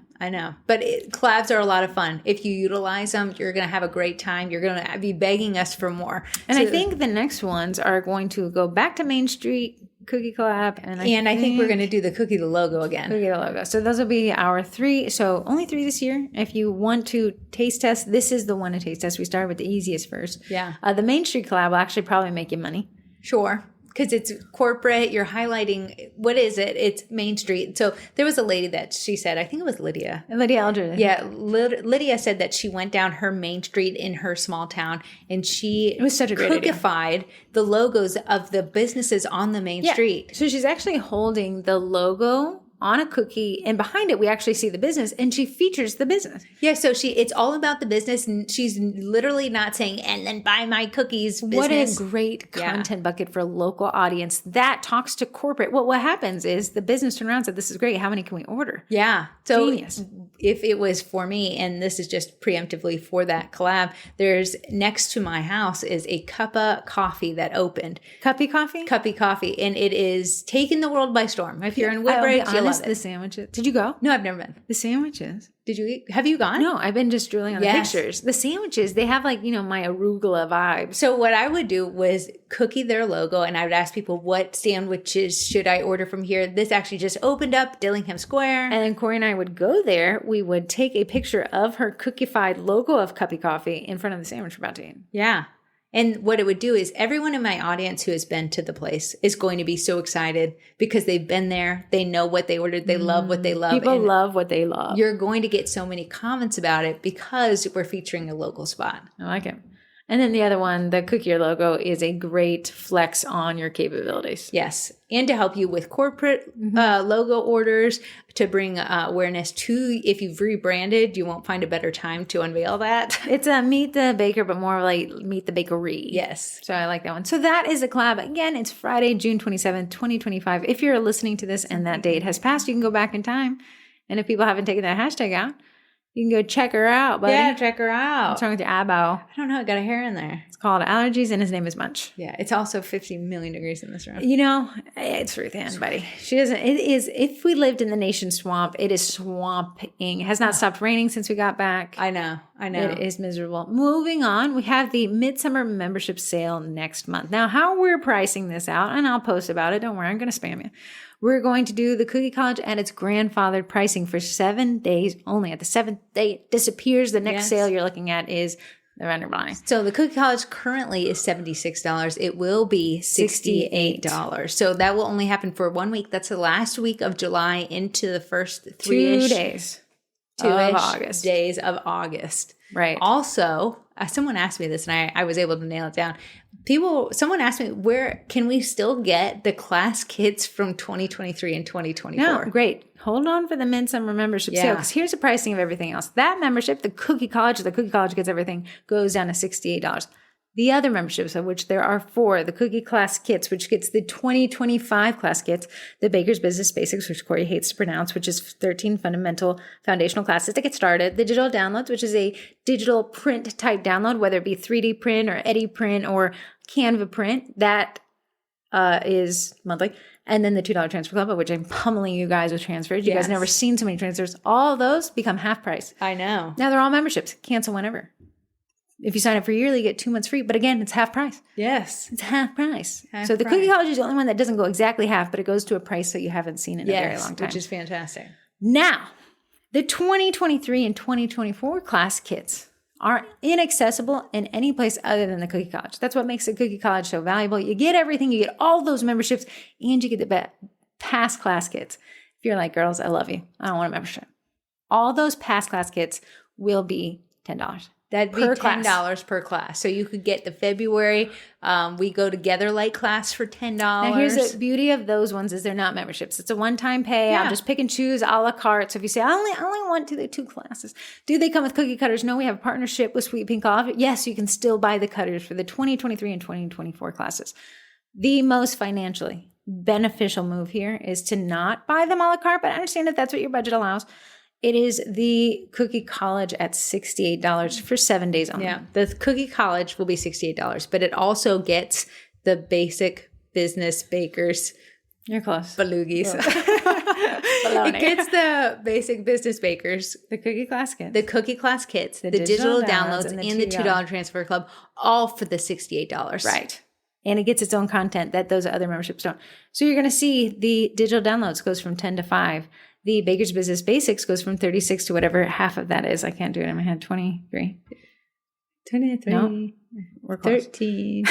But collabs are a lot of fun. If you utilize them, you're going to have a great time. You're going to be begging us for more. And I think the next ones are going to go back to Main Street Cookie Collab. And I think we're going to do the Cookie the Logo again. Cookie the Logo. So those will be our 3. So only 3 this year. If you want to taste test, this is the one to taste test. We started with the easiest first. Yeah. The Main Street Collab will actually probably make you money. Sure. Because it's corporate, you're highlighting, what is it? It's Main Street. So there was a lady that she said, I think it was Lydia. Lydia Eldred. Yeah, Lydia said that she went down her Main Street in her small town and it was such a great cookified the logos of the businesses on the main street. So she's actually holding the logo on a cookie, and behind it we actually see the business, and she features the business. Yeah, so it's all about the business, and she's literally not saying, and then buy my cookies business. What a great content bucket for a local audience that talks to corporate. Well, what happens is the business turn around and said, this is great. How many can we order? Yeah. So Genius. If it was for me, and this is just preemptively for that collab, there's next to my house is a cuppa coffee that opened. Cuppy coffee? Cuppy coffee. And it is taking the world by storm. If you're in Woodbridge, you'll love it. The sandwiches. Did you go? No, I've never been. The sandwiches. Did you eat? Have you gone? No, I've been just drooling on the pictures. The sandwiches, they have like, my arugula vibes. So what I would do was cookie their logo, and I would ask people, what sandwiches should I order from here? This actually just opened up, Dillingham Square. And then Corey and I would go there. We would take a picture of her cookified logo of Cuppy Coffee in front of the sandwich we're about to eat. Yeah. And what it would do is everyone in my audience who has been to the place is going to be so excited because they've been there. They know what they ordered. They love what they love. People love what they love. You're going to get so many comments about it because we're featuring a local spot. I like it. And then the other one, the Cookie logo, is a great flex on your capabilities. Yes. And to help you with corporate logo orders, to bring awareness to, if you've rebranded, you won't find a better time to unveil that. It's a Meet the Baker, but more like Meet the Bakery. Yes. So I like that one. So that is a collab. Again, it's Friday, June 27th, 2025. If you're listening to this and that date has passed, you can go back in time. And if people haven't taken that hashtag out, you can go check her out, buddy. Yeah, check her out. What's wrong with your eyeball? I don't know. I got a hair in there. It's called allergies, and his name is Munch. Yeah, it's also 50 million degrees in this room. It's Ruth Ann, buddy. She doesn't. It is. If we lived in the nation swamp, it is swamping. It has not stopped raining since we got back. I know. It is miserable. Moving on, we have the Midsummer membership sale next month. Now, how we're pricing this out, and I'll post about it. Don't worry, I'm going to spam you. We're going to do the Cookie College at its grandfathered pricing for 7 days only. At the 7th day, it disappears. The next sale you're looking at is the vendor buying. So the Cookie College currently is $76. It will be $68. So that will only happen for 1 week. That's the last week of July into the first 2 days. Two days of August. Right. Also, someone asked me this, and I was able to nail it down. Someone asked me, where can we still get the class kits from 2023 and 2024? No, great. Hold on for the Midsummer membership sale, because here's the pricing of everything else. That membership, the Cookie College gets everything, goes down to $68. The other memberships, of which there are 4, the Cookie Class Kits, which gets the 2025 class kits, the Baker's Business Basics, which Corey hates to pronounce, which is 13 fundamental foundational classes to get started, the Digital Downloads, which is a digital print type download, whether it be 3D print or Eddie print or Canva print, that is monthly. And then the $2 Transfer Club, of which I'm pummeling you guys with transfers. You guys never seen so many transfers. All of those become half price. I know. Now they're all memberships. Cancel whenever. If you sign up for yearly, you get 2 months free. But again, it's half price. Yes. It's half price. So the Cookie College is the only one that doesn't go exactly half, but it goes to a price that you haven't seen in a very long time. Which is fantastic. Now, the 2023 and 2024 class kits are inaccessible in any place other than the Cookie College. That's what makes the Cookie College so valuable. You get everything. You get all those memberships, and you get the past class kits. If you're like, girls, I love you. I don't want a membership. All those past class kits will be $10. That'd be $10 per class. So you could get the February We Go Together Light class for $10. Now here's the beauty of those ones is they're not memberships. It's a one-time pay. I'll just pick and choose a la carte. So if you say, I only want the 2 classes. Do they come with cookie cutters? No, we have a partnership with Sweet Pink Olive. Yes, you can still buy the cutters for the 2023 and 2024 classes. The most financially beneficial move here is to not buy them a la carte, but I understand if that's what your budget allows. It is the Cookie College at $68 for 7 days only. Yeah, the Cookie College will be $68, but it also gets the basic business bakers. You're close. Baloogies. It gets the basic business bakers, the Cookie Class Kits, the Cookie Class Kits, the digital downloads, and the $2 Transfer Club, all for the $68. Right. And it gets its own content that those other memberships don't. So you're going to see the digital downloads goes from 10 to 5. The Baker's Business Basics goes from 36 to whatever half of that is. I can't do it in my head. 23. 23. No, we're close. 13.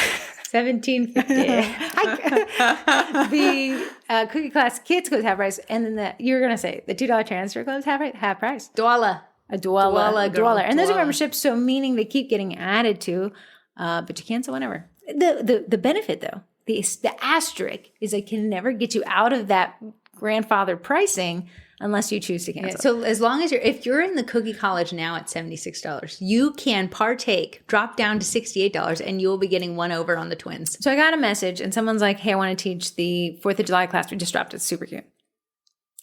17. 50. The Cookie Class Kits goes half price. And then you're going to say the $2 Transfer Club is half price. Dwala. A Dwala. And those are memberships, so meaning they keep getting added to, but you cancel whenever. The benefit, though, the asterisk is it can never get you out of that grandfathered pricing unless you choose to cancel. Yeah, so as long as if you're in the Cookie College now at $76, you can drop down to $68, and you'll be getting one over on the twins. So I got a message, and someone's like, hey, I want to teach the 4th of July class we just dropped. It's super cute.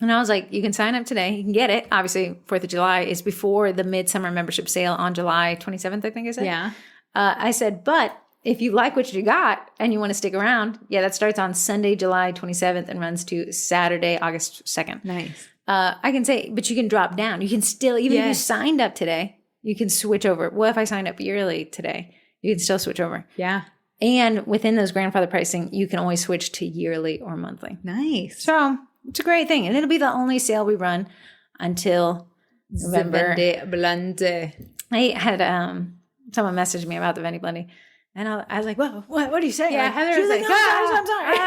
And I was like, you can sign up today. You can get it. Obviously, 4th of July is before the midsummer membership sale on July 27th, I think I said. Yeah. I said, but if you like what you got and you want to stick around, that starts on Sunday, July 27th and runs to Saturday, August 2nd. Nice. I can say, but you can drop down. You can still, even if you signed up today, you can switch over. What if I signed up yearly today? You can still switch over. Yeah. And within those grandfather pricing, you can always switch to yearly or monthly. Nice. So it's a great thing. And it'll be the only sale we run until November. Blende. I had someone message me about the Vendi Blending. And I was like, "Whoa, what do you say?" Yeah, like, Heather was like, "No, I'm sorry."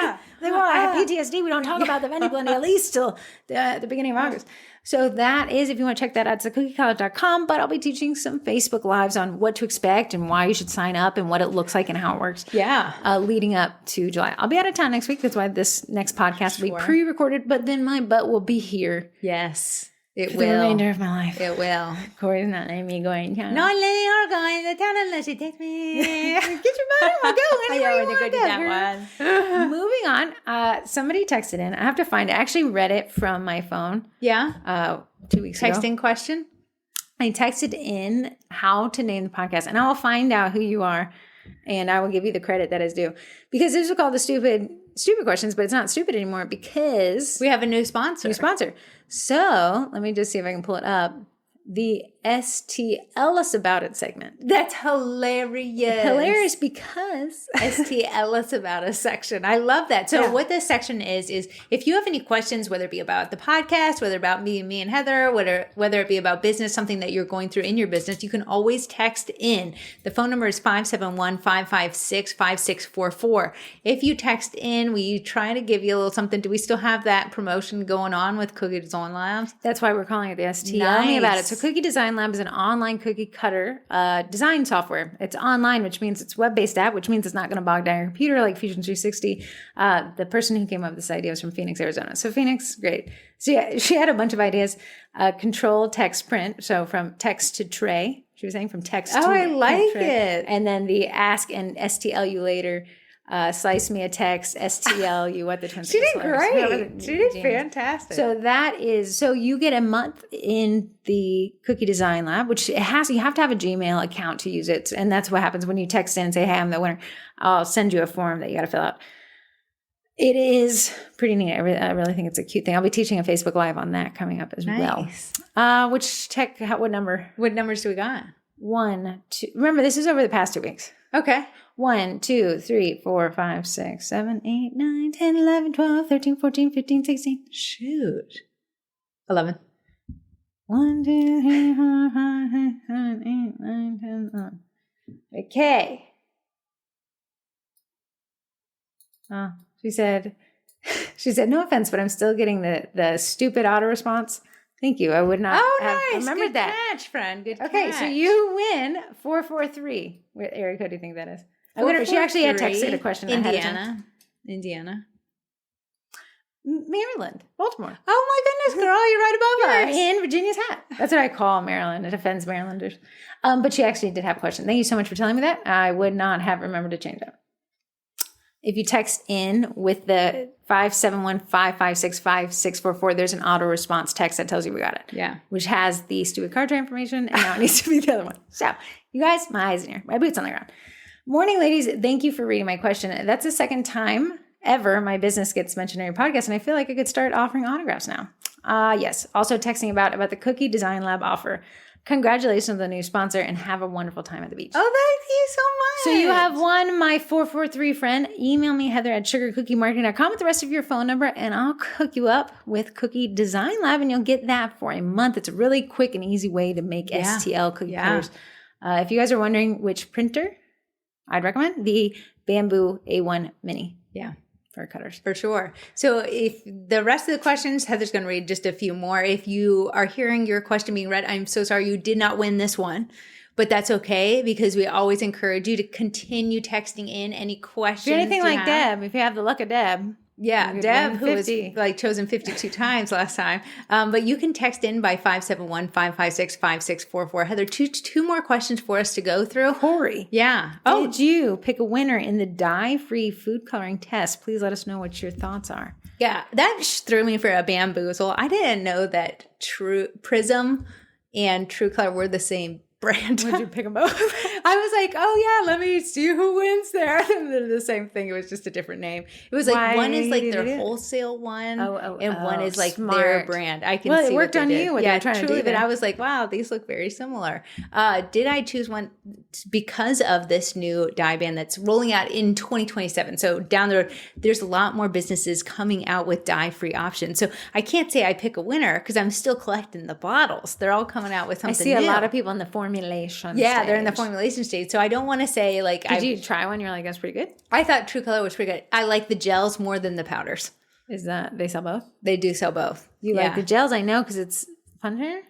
Like, well, I have PTSD. We don't talk about the Vendi Blending at least till the beginning of August. So that is, if you want to check that out, it's at cookiecollab.com. But I'll be teaching some Facebook Lives on what to expect and why you should sign up and what it looks like and how it works. Yeah. Leading up to July. I'll be out of town next week. That's why this next podcast will be pre-recorded. But then my butt will be here. Yes. It for will. the remainder of my life. It will. Corey's not letting me go in town. Not letting her go in the town unless she takes me. Get your butt in. We'll go anywhere you want to go. That one. Moving on. Somebody texted in. I have to find it. I actually read it from my phone. Yeah. 2 weeks ago. Texting question? I texted in how to name the podcast, and I will find out who you are, and I will give you the credit that is due. Because these are called the stupid questions, but it's not stupid anymore because we have a new sponsor. So let me just see if I can pull it up. The STL us about it segment. That's hilarious. Hilarious because STL us about us section. I love that. So what this section is if you have any questions, whether it be about the podcast, whether about me and Heather, whether it be about business, something that you're going through in your business, you can always text in. The phone number is 571-556-5644. If you text in, we try to give you a little something. Do we still have that promotion going on with Cookie Design Labs? That's why we're calling it the STL. Tell me about it. So Cookie Design Lab is an online cookie cutter design software. It's online, which means it's web-based app, which means it's not going to bog down your computer like Fusion 360. The person who came up with this idea was from Phoenix, Arizona. So Phoenix, great. So yeah, she had a bunch of ideas. Control text print. So from text to tray. She was saying from text to I like tray. it. And then the ask and STL you later. Slice me a text, STL you what the twins. She did great. She did fantastic. So that is, so you get a month in the Cookie Design Lab, which you have to have a Gmail account to use it. And that's what happens when you text in and say, hey, I'm the winner. I'll send you a form that you got to fill out. It is pretty neat. I really think it's a cute thing. I'll be teaching a Facebook Live on that coming up as well. What number? What numbers do we got? 1, 2. Remember, this is over the past 2 weeks. Okay. 1, 2, 3, 4, 5, 6, 7, 8, 9, 10, 11, 12, 13, 14, 15, 16. Shoot. 11. 1, 2, 3, 4, 5, 6, 7, 8, 9, 10, 11. Okay. Oh, she said, no offense, but I'm still getting the stupid auto response. Thank you. I would not have remembered Good that. Catch, friend. Good Okay, catch. so you win 443. What area code do you think that is? She actually had texted a question. Indiana. Maryland. Baltimore. Oh my goodness, girl. You're right above us. In Virginia's hat. That's what I call Maryland. It offends Marylanders. But she actually did have a question. Thank you so much for telling me that. I would not have remembered to change that. If you text in with the 571-556-5644, there's an auto response text that tells you we got it. Yeah. Which has the stupid card tray information, and now it needs to be the other one. So, you guys, my eyes in here. My boots on the ground. Morning, ladies. Thank you for reading my question. That's the second time ever my business gets mentioned in your podcast, and I feel like I could start offering autographs now. Yes. Also texting about the Cookie Design Lab offer. Congratulations on the new sponsor, and have a wonderful time at the beach. Oh, thank you so much. So you have won my 443 friend. Email me, Heather@sugarcookiemarketing.com with the rest of your phone number, and I'll hook you up with Cookie Design Lab, and you'll get that for a month. It's a really quick and easy way to make STL cookie cutters. If you guys are wondering which printer, I'd recommend the Bamboo A1 Mini. Yeah. For cutters. For sure. So if the rest of the questions, Heather's going to read just a few more. If you are hearing your question being read, I'm so sorry you did not win this one, but that's okay because we always encourage you to continue texting in any questions. If you're anything like Deb, if you have the luck of Deb, Yeah, You could Deb, win who was 50. like chosen 52 times last time. But you can text in by 571-556-5644. Heather, two more questions for us to go through. Corey. Yeah. Did you pick a winner in the dye-free food coloring test? Please let us know what your thoughts are. Yeah, that threw me for a bamboozle. I didn't know that True Prism and True Color were the same brand. Would you pick them both? I was like, oh yeah, let me see who wins there. And they're the same thing. It was just a different name. It was like one is like their wholesale one, and one is like their brand. I can see. Well, it worked on you. Yeah, trying truly. to do But there. I was like, wow, these look very similar. Did I choose one because of this new dye ban that's rolling out in 2027? So down the road, there's a lot more businesses coming out with dye-free options. So I can't say I pick a winner because I'm still collecting the bottles. They're all coming out with something. I see new. a lot of people in the formulation. Yeah, stage. they're in the formulation stage. So I don't want to say like. Did you try one? You're like, that's pretty good. I thought True Color was pretty good. I like the gels more than the powders. Is that they sell both? They do sell both. You like the gels? I know because it's funner.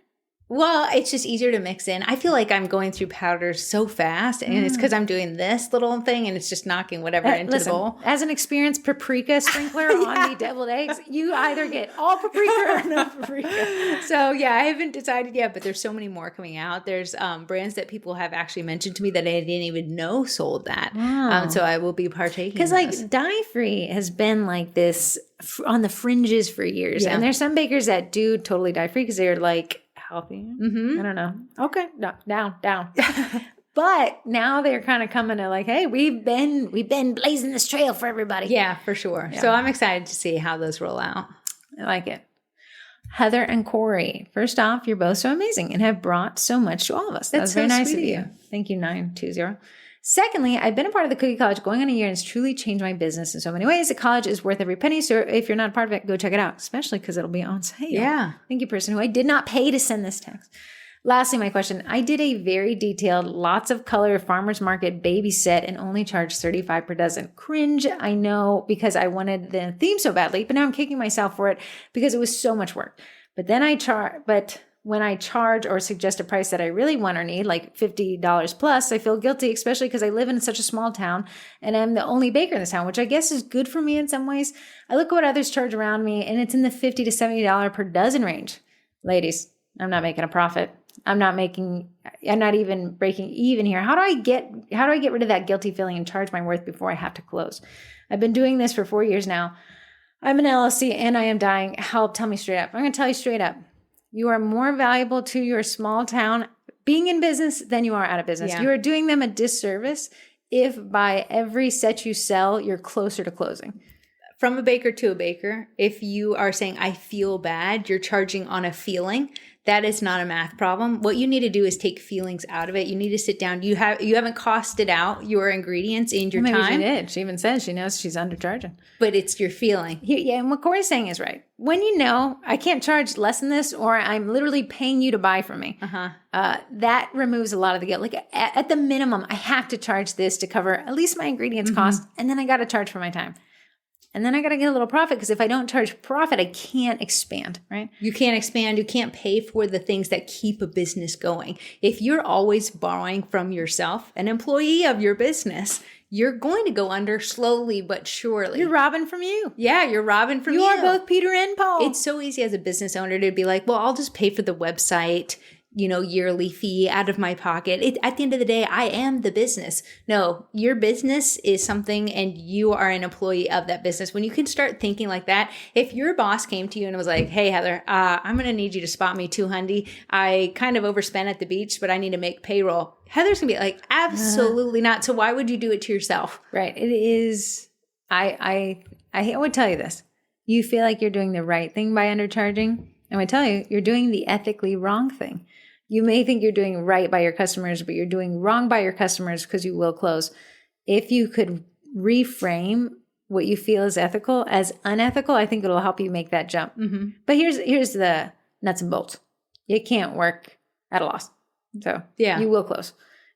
Well, it's just easier to mix in. I feel like I'm going through powders so fast, and it's because I'm doing this little thing, and it's just knocking whatever into the bowl. As an experienced paprica sprinkler on the deviled eggs, you either get all paprika or no paprika. So yeah, I haven't decided yet, but there's so many more coming out. There's brands that people have actually mentioned to me that I didn't even know sold that. Wow. So I will be partaking. Because like dye-free has been like this on the fringes for years, and there's some bakers that do totally dye-free because they're like healthy. I don't know. Okay, no, down. But now they're kind of coming to like, hey, we've been blazing this trail for everybody. Yeah, for sure. Yeah. So I'm excited to see how those roll out. I like it. Heather and Corey, first off, you're both so amazing and have brought so much to all of us. That's very nice of you. Thank you, 920. Secondly, I've been a part of the Cookie College going on a year and it's truly changed my business in so many ways. The college is worth every penny. So if you're not a part of it, go check it out, especially because it'll be on sale. Yeah. Thank you, person who I did not pay to send this text. Lastly, my question. I did a very detailed, lots of color farmer's market baby set and only charged $35 per dozen. Cringe, I know, because I wanted the theme so badly, but now I'm kicking myself for it because it was so much work. But then when I charge or suggest a price that I really want or need, like $50 plus, I feel guilty, especially because I live in such a small town and I'm the only baker in this town, which I guess is good for me in some ways. I look at what others charge around me and it's in the $50 to $70 per dozen range. Ladies, I'm not making a profit. I'm not even breaking even here. How do I get rid of that guilty feeling and charge my worth before I have to close? I've been doing this for 4 years now. I'm an LLC and I am dying. Help, tell me straight up. I'm going to tell you straight up. You are more valuable to your small town being in business than you are out of business. Yeah. You are doing them a disservice if by every set you sell, you're closer to closing. From a baker to a baker, if you are saying, I feel bad, you're charging on a feeling. That is not a math problem. What you need to do is take feelings out of it. You need to sit down. You haven't costed out your ingredients in your time. Maybe she did. She even says she knows she's undercharging. But it's your feeling. Yeah, and what Corey's saying is right. When you know I can't charge less than this, or I'm literally paying you to buy from me, that removes a lot of the guilt. Like at the minimum, I have to charge this to cover at least my ingredients cost, and then I got to charge for my time. And then I got to get a little profit because if I don't charge profit, I can't expand, right? You can't expand. You can't pay for the things that keep a business going. If you're always borrowing from yourself, an employee of your business, you're going to go under slowly but surely. You're robbing from you. Yeah, you're robbing from you. You are both Peter and Paul. It's so easy as a business owner to be like, well, I'll just pay for the website, yearly fee out of my pocket. At the end of the day, I am the business. No, your business is something and you are an employee of that business. When you can start thinking like that, if your boss came to you and was like, hey, Heather, I'm going to need you to spot me $200. I kind of overspent at the beach, but I need to make payroll. Heather's going to be like, absolutely not. So why would you do it to yourself? Right. It is. I would tell you this. You feel like you're doing the right thing by undercharging. And I tell you, you're doing the ethically wrong thing. You may think you're doing right by your customers, but you're doing wrong by your customers because you will close. If you could reframe what you feel is ethical as unethical, I think it'll help you make that jump. Mm-hmm. But here's the nuts and bolts. You can't work at a loss. So you will close.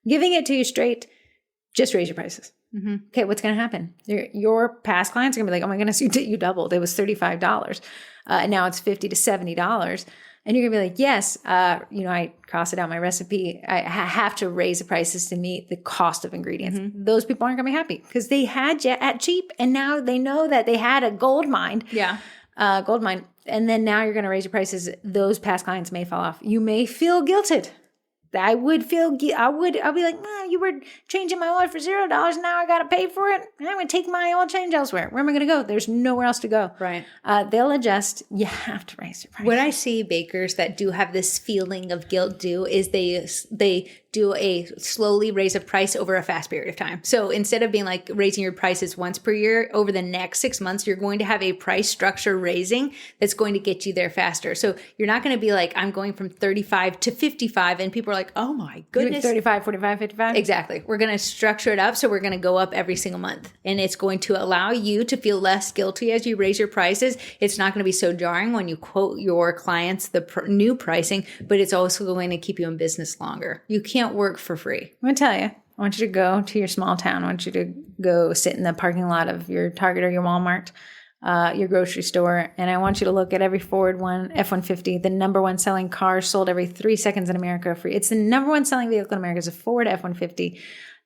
Giving it to you straight, just raise your prices. Mm-hmm. Okay, what's going to happen? Your past clients are going to be like, oh my goodness, you doubled. It was $35. Now it's $50 to $70. And you're going to be like, yes, I cross it out my recipe. I have to raise the prices to meet the cost of ingredients. Those people aren't going to be happy because they had you at cheap. And now they know that they had a gold mine. Yeah. Gold mine. And then now you're going to raise your prices. Those past clients may fall off. You may feel guilted. I'll be like, you were changing my oil for $0. Now I got to pay for it. I'm going to take my oil change elsewhere. Where am I going to go? There's nowhere else to go. Right. They'll adjust. You have to raise your price. What I see bakers that do have this feeling of guilt do is they do a slowly raise a price over a fast period of time. So instead of being like raising your prices once per year, over the next 6 months, you're going to have a price structure raising that's going to get you there faster. So you're not going to be like, I'm going from 35 to 55 and people are like, oh my goodness. 35, 45, 55? Exactly. We're going to structure it up. So we're going to go up every single month and it's going to allow you to feel less guilty as you raise your prices. It's not going to be so jarring when you quote your clients the new pricing, but it's also going to keep you in business longer. You can't work for free. I'm going to tell you, I want you to go to your small town. I want you to go sit in the parking lot of your Target or your Walmart, your grocery store. And I want you to look at every Ford F-150, the number one selling car sold every 3 seconds in America. It's the number one selling vehicle in America is a Ford F-150.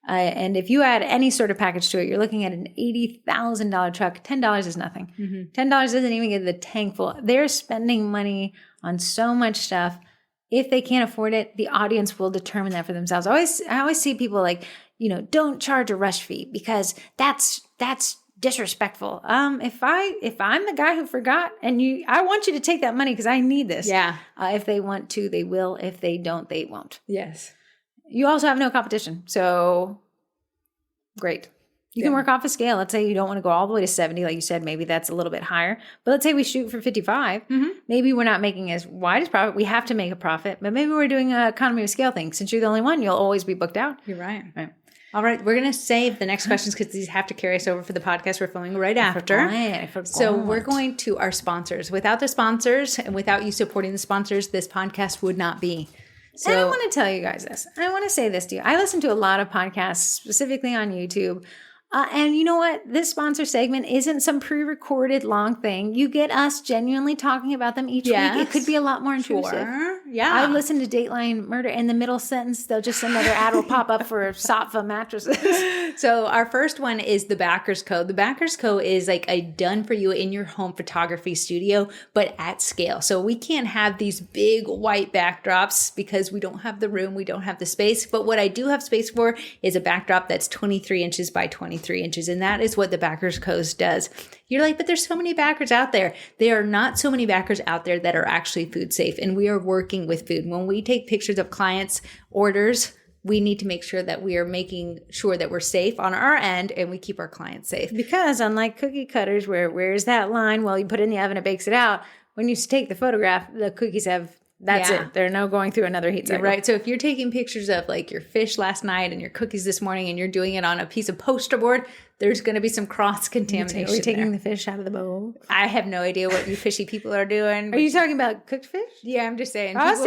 And if you add any sort of package to it, you're looking at an $80,000 truck. $10 is nothing. $10 doesn't even get the tank full. They're spending money on so much stuff. If they can't afford it, the audience will determine that for themselves. I always see people like, don't charge a rush fee because that's disrespectful. If I'm the guy who forgot and I want you to take that money because I need this. Yeah. If they want to, they will. If they don't, they won't. Yes. You also have no competition. So great. You can work off a scale. Let's say you don't want to go all the way to 70. Like you said, maybe that's a little bit higher. But let's say we shoot for 55. Maybe we're not making as wide as profit. We have to make a profit. But maybe we're doing an economy of scale thing. Since you're the only one, you'll always be booked out. You're right. All right. We're going to save the next questions because these have to carry us over for the podcast we're filming right after. I forgot. So we're going to our sponsors. Without the sponsors and without you supporting the sponsors, this podcast would not be. So and I want to tell you guys this. I want to say this to you. I listen to a lot of podcasts, specifically on YouTube. And you know what? This sponsor segment isn't some pre-recorded long thing. You get us genuinely talking about them each week. It could be a lot more intrusive. Sure. Yeah. I listen to Dateline Murder. In the middle sentence, they'll just another ad will pop up for Saatva mattresses. So our first one is the Backers Co. The Backers Co. is like a done for you in your home photography studio, but at scale. So we can't have these big white backdrops because we don't have the room, we don't have the space. But what I do have space for is a backdrop that's 23 inches by 23 inches. And that is what the Backers Co. does. You're like, but there's so many backers out there. There are not so many backers out there that are actually food safe. And we are working with food. When we take pictures of clients' orders, we need to make sure that we are making sure that we're safe on our end and we keep our clients safe. Because unlike cookie cutters, where's that line? Well, you put it in the oven, it bakes it out. When you take the photograph, the cookies have That's it. They're no going through another heat cycle. Right. So if you're taking pictures of like your fish last night and your cookies this morning and you're doing it on a piece of poster board, there's going to be some cross-contamination. Are we taking the fish out of the bowl? I have no idea what you fishy people are doing. Are you talking about cooked fish? Yeah, I'm just saying. I was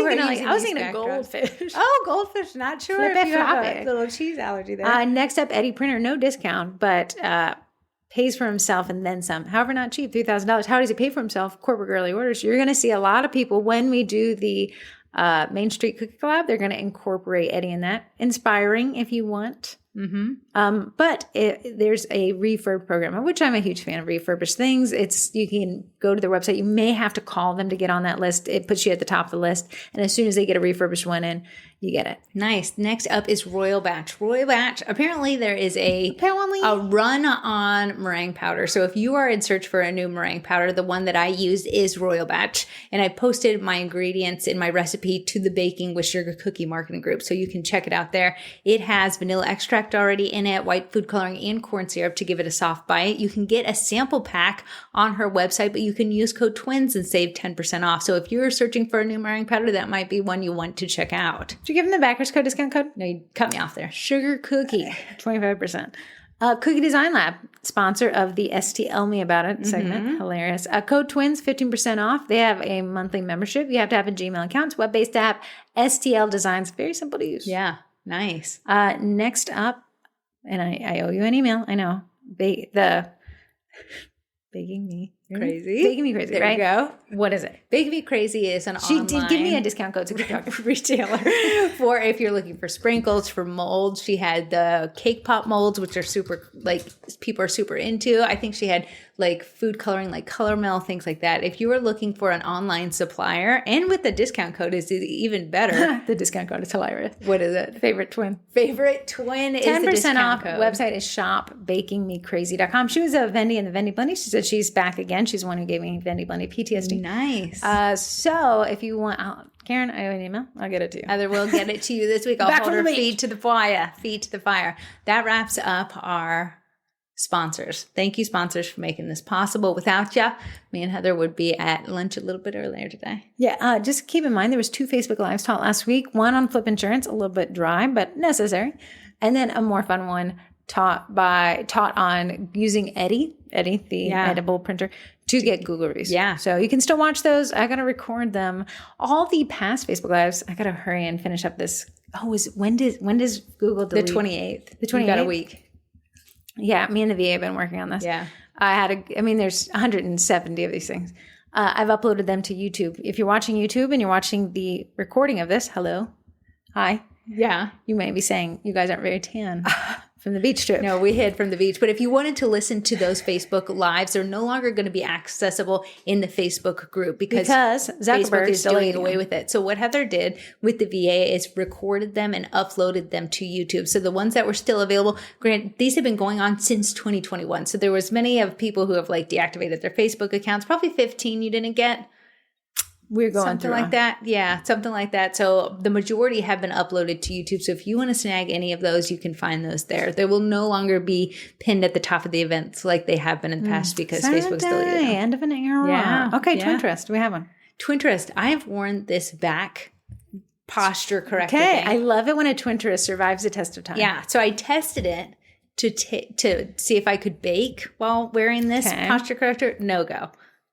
thinking of goldfish. Oh, goldfish. Not sure if you have a little cheese allergy there. Next up, Eddie Printer. No discount, but pays for himself and then some. However, not cheap, $3,000. How does he pay for himself? Corporate early orders. You're going to see a lot of people when we do the Main Street Cookie Collab. They're going to incorporate Eddie in that. Inspiring if you want. Mm-hmm. But there's a refurb program, which I'm a huge fan of refurbished things. You can go to their website. You may have to call them to get on that list. It puts you at the top of the list. And as soon as they get a refurbished one in, you get it. Nice. Next up is Royal Batch. Royal Batch, apparently there is a run on meringue powder. So if you are in search for a new meringue powder, the one that I used is Royal Batch. And I posted my ingredients in my recipe to the Baking with Sugar Cookie marketing group. So you can check it out there. It has vanilla extract already in it, white food coloring, and corn syrup to give it a soft bite. You can get a sample pack on her website, but you can use code TWINS and save 10% off. So if you're searching for a new meringue powder, that might be one you want to check out. Did you give them the backers code discount code? No, you cut me off there. Sugar Cookie, 25%. Cookie Design Lab, sponsor of the Tell Me About It segment. Hilarious. Code TWINS, 15% off. They have a monthly membership. You have to have a Gmail account. It's web-based app. STL Designs, very simple to use. Yeah, nice. Next up, and I owe you an email. I know. Baking me. Crazy. Baking Me Crazy, there right? You go. What is it? Baking Me Crazy is an She online did give me a discount code to keep talking. retailer for if you're looking for sprinkles, for molds. She had the cake pop molds, which are super, like, people are super into. I think she had like food coloring, like Color Mill, things like that. If you were looking for an online supplier, and with the discount code is even better. The discount code is hilarious. What is it? Favorite twin. Favorite twin is 10% off. code. Website is shopbakingmecrazy.com. She was a Vendy in the Vendy Blendy. She said she's back again. She's the one who gave me Vendy Blendy PTSD. Nice. So if you want, Karen, I have an email. I'll get it to you. Either we'll get it to you this week. I'll hold her feet to the fire. Feet to the fire. That wraps up our sponsors. Thank you, sponsors, for making this possible. Without you, me and Heather would be at lunch a little bit earlier today. Yeah, just keep in mind there was 2 Facebook Lives taught last week. One on flip insurance, a little bit dry, but necessary. And then a more fun one taught on using Eddie, the edible printer, to get Google reviews. Yeah. So you can still watch those. I got to record them. All the past Facebook Lives, I got to hurry and finish up this. Oh, when does Google delete? The 28th. The 28th? You got a week. Yeah, me and the VA have been working on this. Yeah. There's 170 of these things. I've uploaded them to YouTube. If you're watching YouTube and you're watching the recording of this, hello. Hi. Yeah. You may be saying you guys aren't very tan from the beach trip. No, we hid from the beach. But if you wanted to listen to those Facebook Lives, they're no longer going to be accessible in the Facebook group because Facebook is doing away with it. So what Heather did with the VA is recorded them and uploaded them to YouTube. So the ones that were still available, granted, these have been going on since 2021. So there was many of people who have like deactivated their Facebook accounts, probably 15 you didn't get. We're going something like that. Yeah, something like that. So the majority have been uploaded to YouTube. So if you want to snag any of those, you can find those there. They will no longer be pinned at the top of the events like they have been in the past because Facebook's deleted them. End of an era. Yeah. Okay, Twinterest. We have one. Twinterest. I have worn this back posture corrector Okay, thing. I love it when a Twinterest survives the test of time. Yeah, so I tested it to see if I could bake while wearing this posture corrector. No go.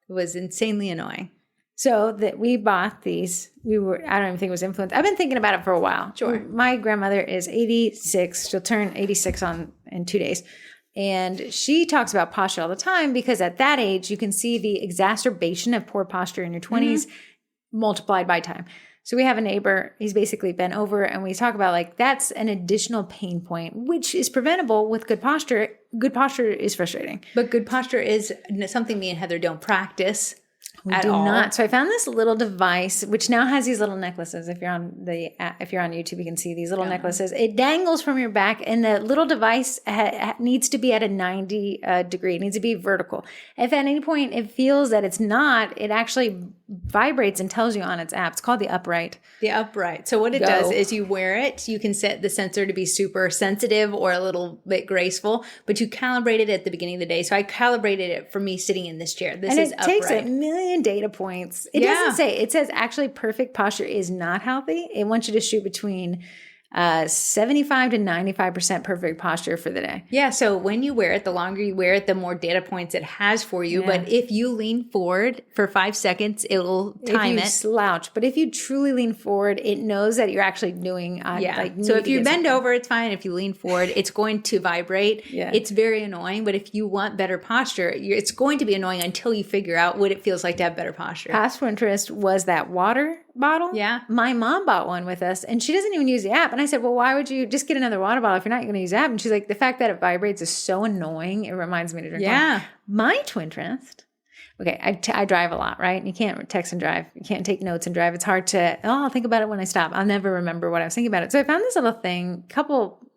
It was insanely annoying. So that we bought these, I don't even think it was influenced. I've been thinking about it for a while. Sure. My grandmother is 86. She'll turn 86 in 2 days. And she talks about posture all the time because at that age, you can see the exacerbation of poor posture in your 20s multiplied by time. So we have a neighbor, he's basically bent over, and we talk about like that's an additional pain point, which is preventable with good posture. Good posture is frustrating. But good posture is something me and Heather don't practice. We do not. So I found this little device, which now has these little necklaces. If you're on YouTube, you can see these little necklaces. It dangles from your back, and the little device needs to be at a 90 degree. It needs to be vertical. If at any point it feels that it's not, it actually vibrates and tells you on its app. It's called the Upright. The Upright. So what it does is you wear it. You can set the sensor to be super sensitive or a little bit graceful, but you calibrate it at the beginning of the day. So I calibrated it for me sitting in this chair. This is Upright. It takes a million data points. It doesn't say, it says actually perfect posture is not healthy. It wants you to shoot between 75 to 95% perfect posture for the day. Yeah. So when you wear it, the longer you wear it, the more data points it has for you. Yeah. But if you lean forward for 5 seconds, it'll time it. Slouch. But if you truly lean forward, it knows that you're actually doing. So if you bend over, it's fine. If you lean forward, it's going to vibrate. Yeah. It's very annoying. But if you want better posture, it's going to be annoying until you figure out what it feels like to have better posture. Past Pinterest was that water bottle. Yeah. My mom bought one with us and she doesn't even use the app. And I said, well, why would you just get another water bottle if you're not going to use the app? And she's like, the fact that it vibrates is so annoying. It reminds me to drink water. My Twinterest. Okay. I drive a lot, right? And you can't text and drive. You can't take notes and drive. It's hard to, I'll think about it when I stop. I'll never remember what I was thinking about it. So I found this little thing,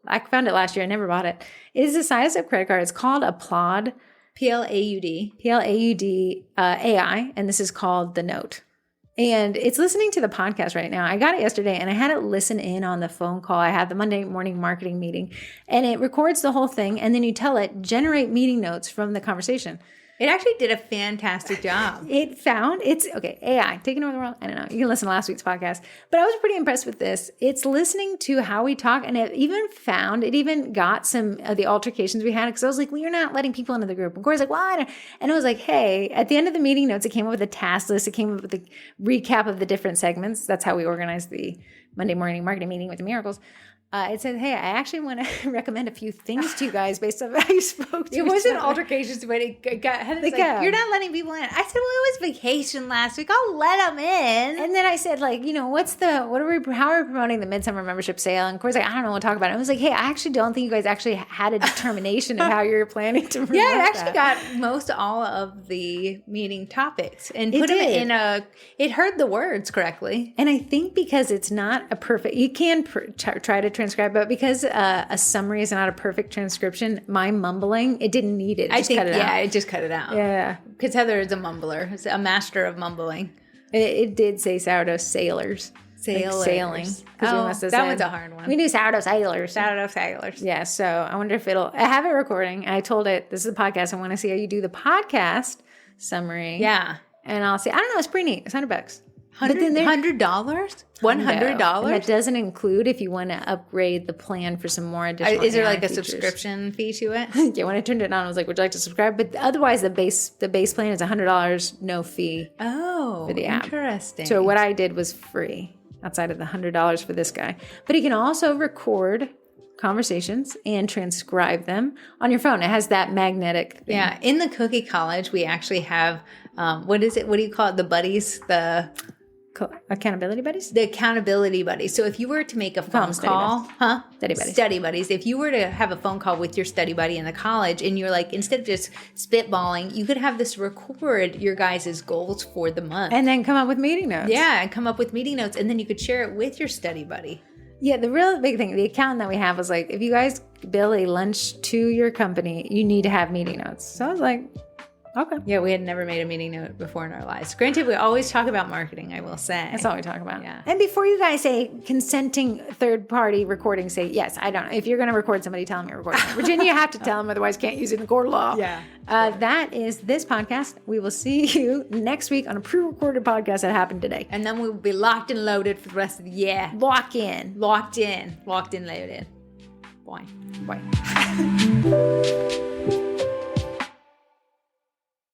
I found it last year. I never bought it. It is the size of a credit card. It's called a Plaud. Plaud. Plaud AI. And this is called the Note. And it's listening to the podcast right now. I got it yesterday and I had it listen in on the phone call. I had the Monday morning marketing meeting and it records the whole thing. And then you tell it, generate meeting notes from the conversation. It actually did a fantastic job. AI, taking over the world. I don't know. You can listen to last week's podcast. But I was pretty impressed with this. It's listening to how we talk. And it even got some of the altercations we had. Because I was like, well, you're not letting people into the group. And Corey's like, well, I don't. And I was like, hey, at the end of the meeting notes, it came up with a task list. It came up with a recap of the different segments. That's how we organized the Monday morning marketing meeting with the miracles. It said, hey, I actually want to recommend a few things to you guys based on how you spoke to It each wasn't other. Altercations, but it got Heather's like, you're not letting people in. I said, well, it was vacation last week. I'll let them in. And then I said, like, how are we promoting the Midsummer membership sale? And Corey's like, I don't know, we'll talk about it. I was like, hey, I actually don't think you guys actually had a determination of how you're planning to promote Yeah, it actually got most all of the meeting topics and put them in it heard the words correctly. And I think because it's not a perfect, you can try to transcribe, but because a summary is not a perfect transcription, my mumbling, it didn't need it. I think, it just cut it out. Yeah. Because Heather is a mumbler. It's a master of mumbling. It did say sourdough sailors. Like sailing. That one's a hard one. We do sourdough sailors. Sourdough sailors. Yeah, so I wonder if I have it recording. I told it, this is a podcast. I want to see how you do the podcast summary. Yeah. And I'll say, I don't know, it's pretty neat. It's $100. $100? $100? And that doesn't include if you want to upgrade the plan for some more additional Is there like a features. subscription fee to it? Yeah, when I turned it on, I was like, would you like to subscribe? But otherwise, the base plan is $100, no fee. Oh, for the app. Interesting. So what I did was free outside of the $100 for this guy. But you can also record conversations and transcribe them on your phone. It has that magnetic thing. Yeah. In the Cookie College, we actually have, what is it? What do you call it? The buddies? Accountability buddies? The accountability buddies. So if you were to make a phone call, Study buddies. If you were to have a phone call with your study buddy in the college and you're like, instead of just spitballing, you could have this record your guys' goals for the month. And then come up with meeting notes. Yeah, and come up with meeting notes. And then you could share it with your study buddy. Yeah, the real big thing, the account that we have was like, if you guys bill a lunch to your company, you need to have meeting notes. So I was like, okay. Yeah, we had never made a meeting note before in our lives. Granted, we always talk about marketing, I will say. That's all we talk about. Yeah. And before you guys say consenting third-party recording, say, yes, I don't know. If you're going to record somebody, tell them you're recording. Virginia, you have to tell them, otherwise can't use it in the court of law. Yeah. That is this podcast. We will see you next week on a pre-recorded podcast that happened today. And then we'll be locked and loaded for the rest of the year. Locked in, loaded. Bye. Bye.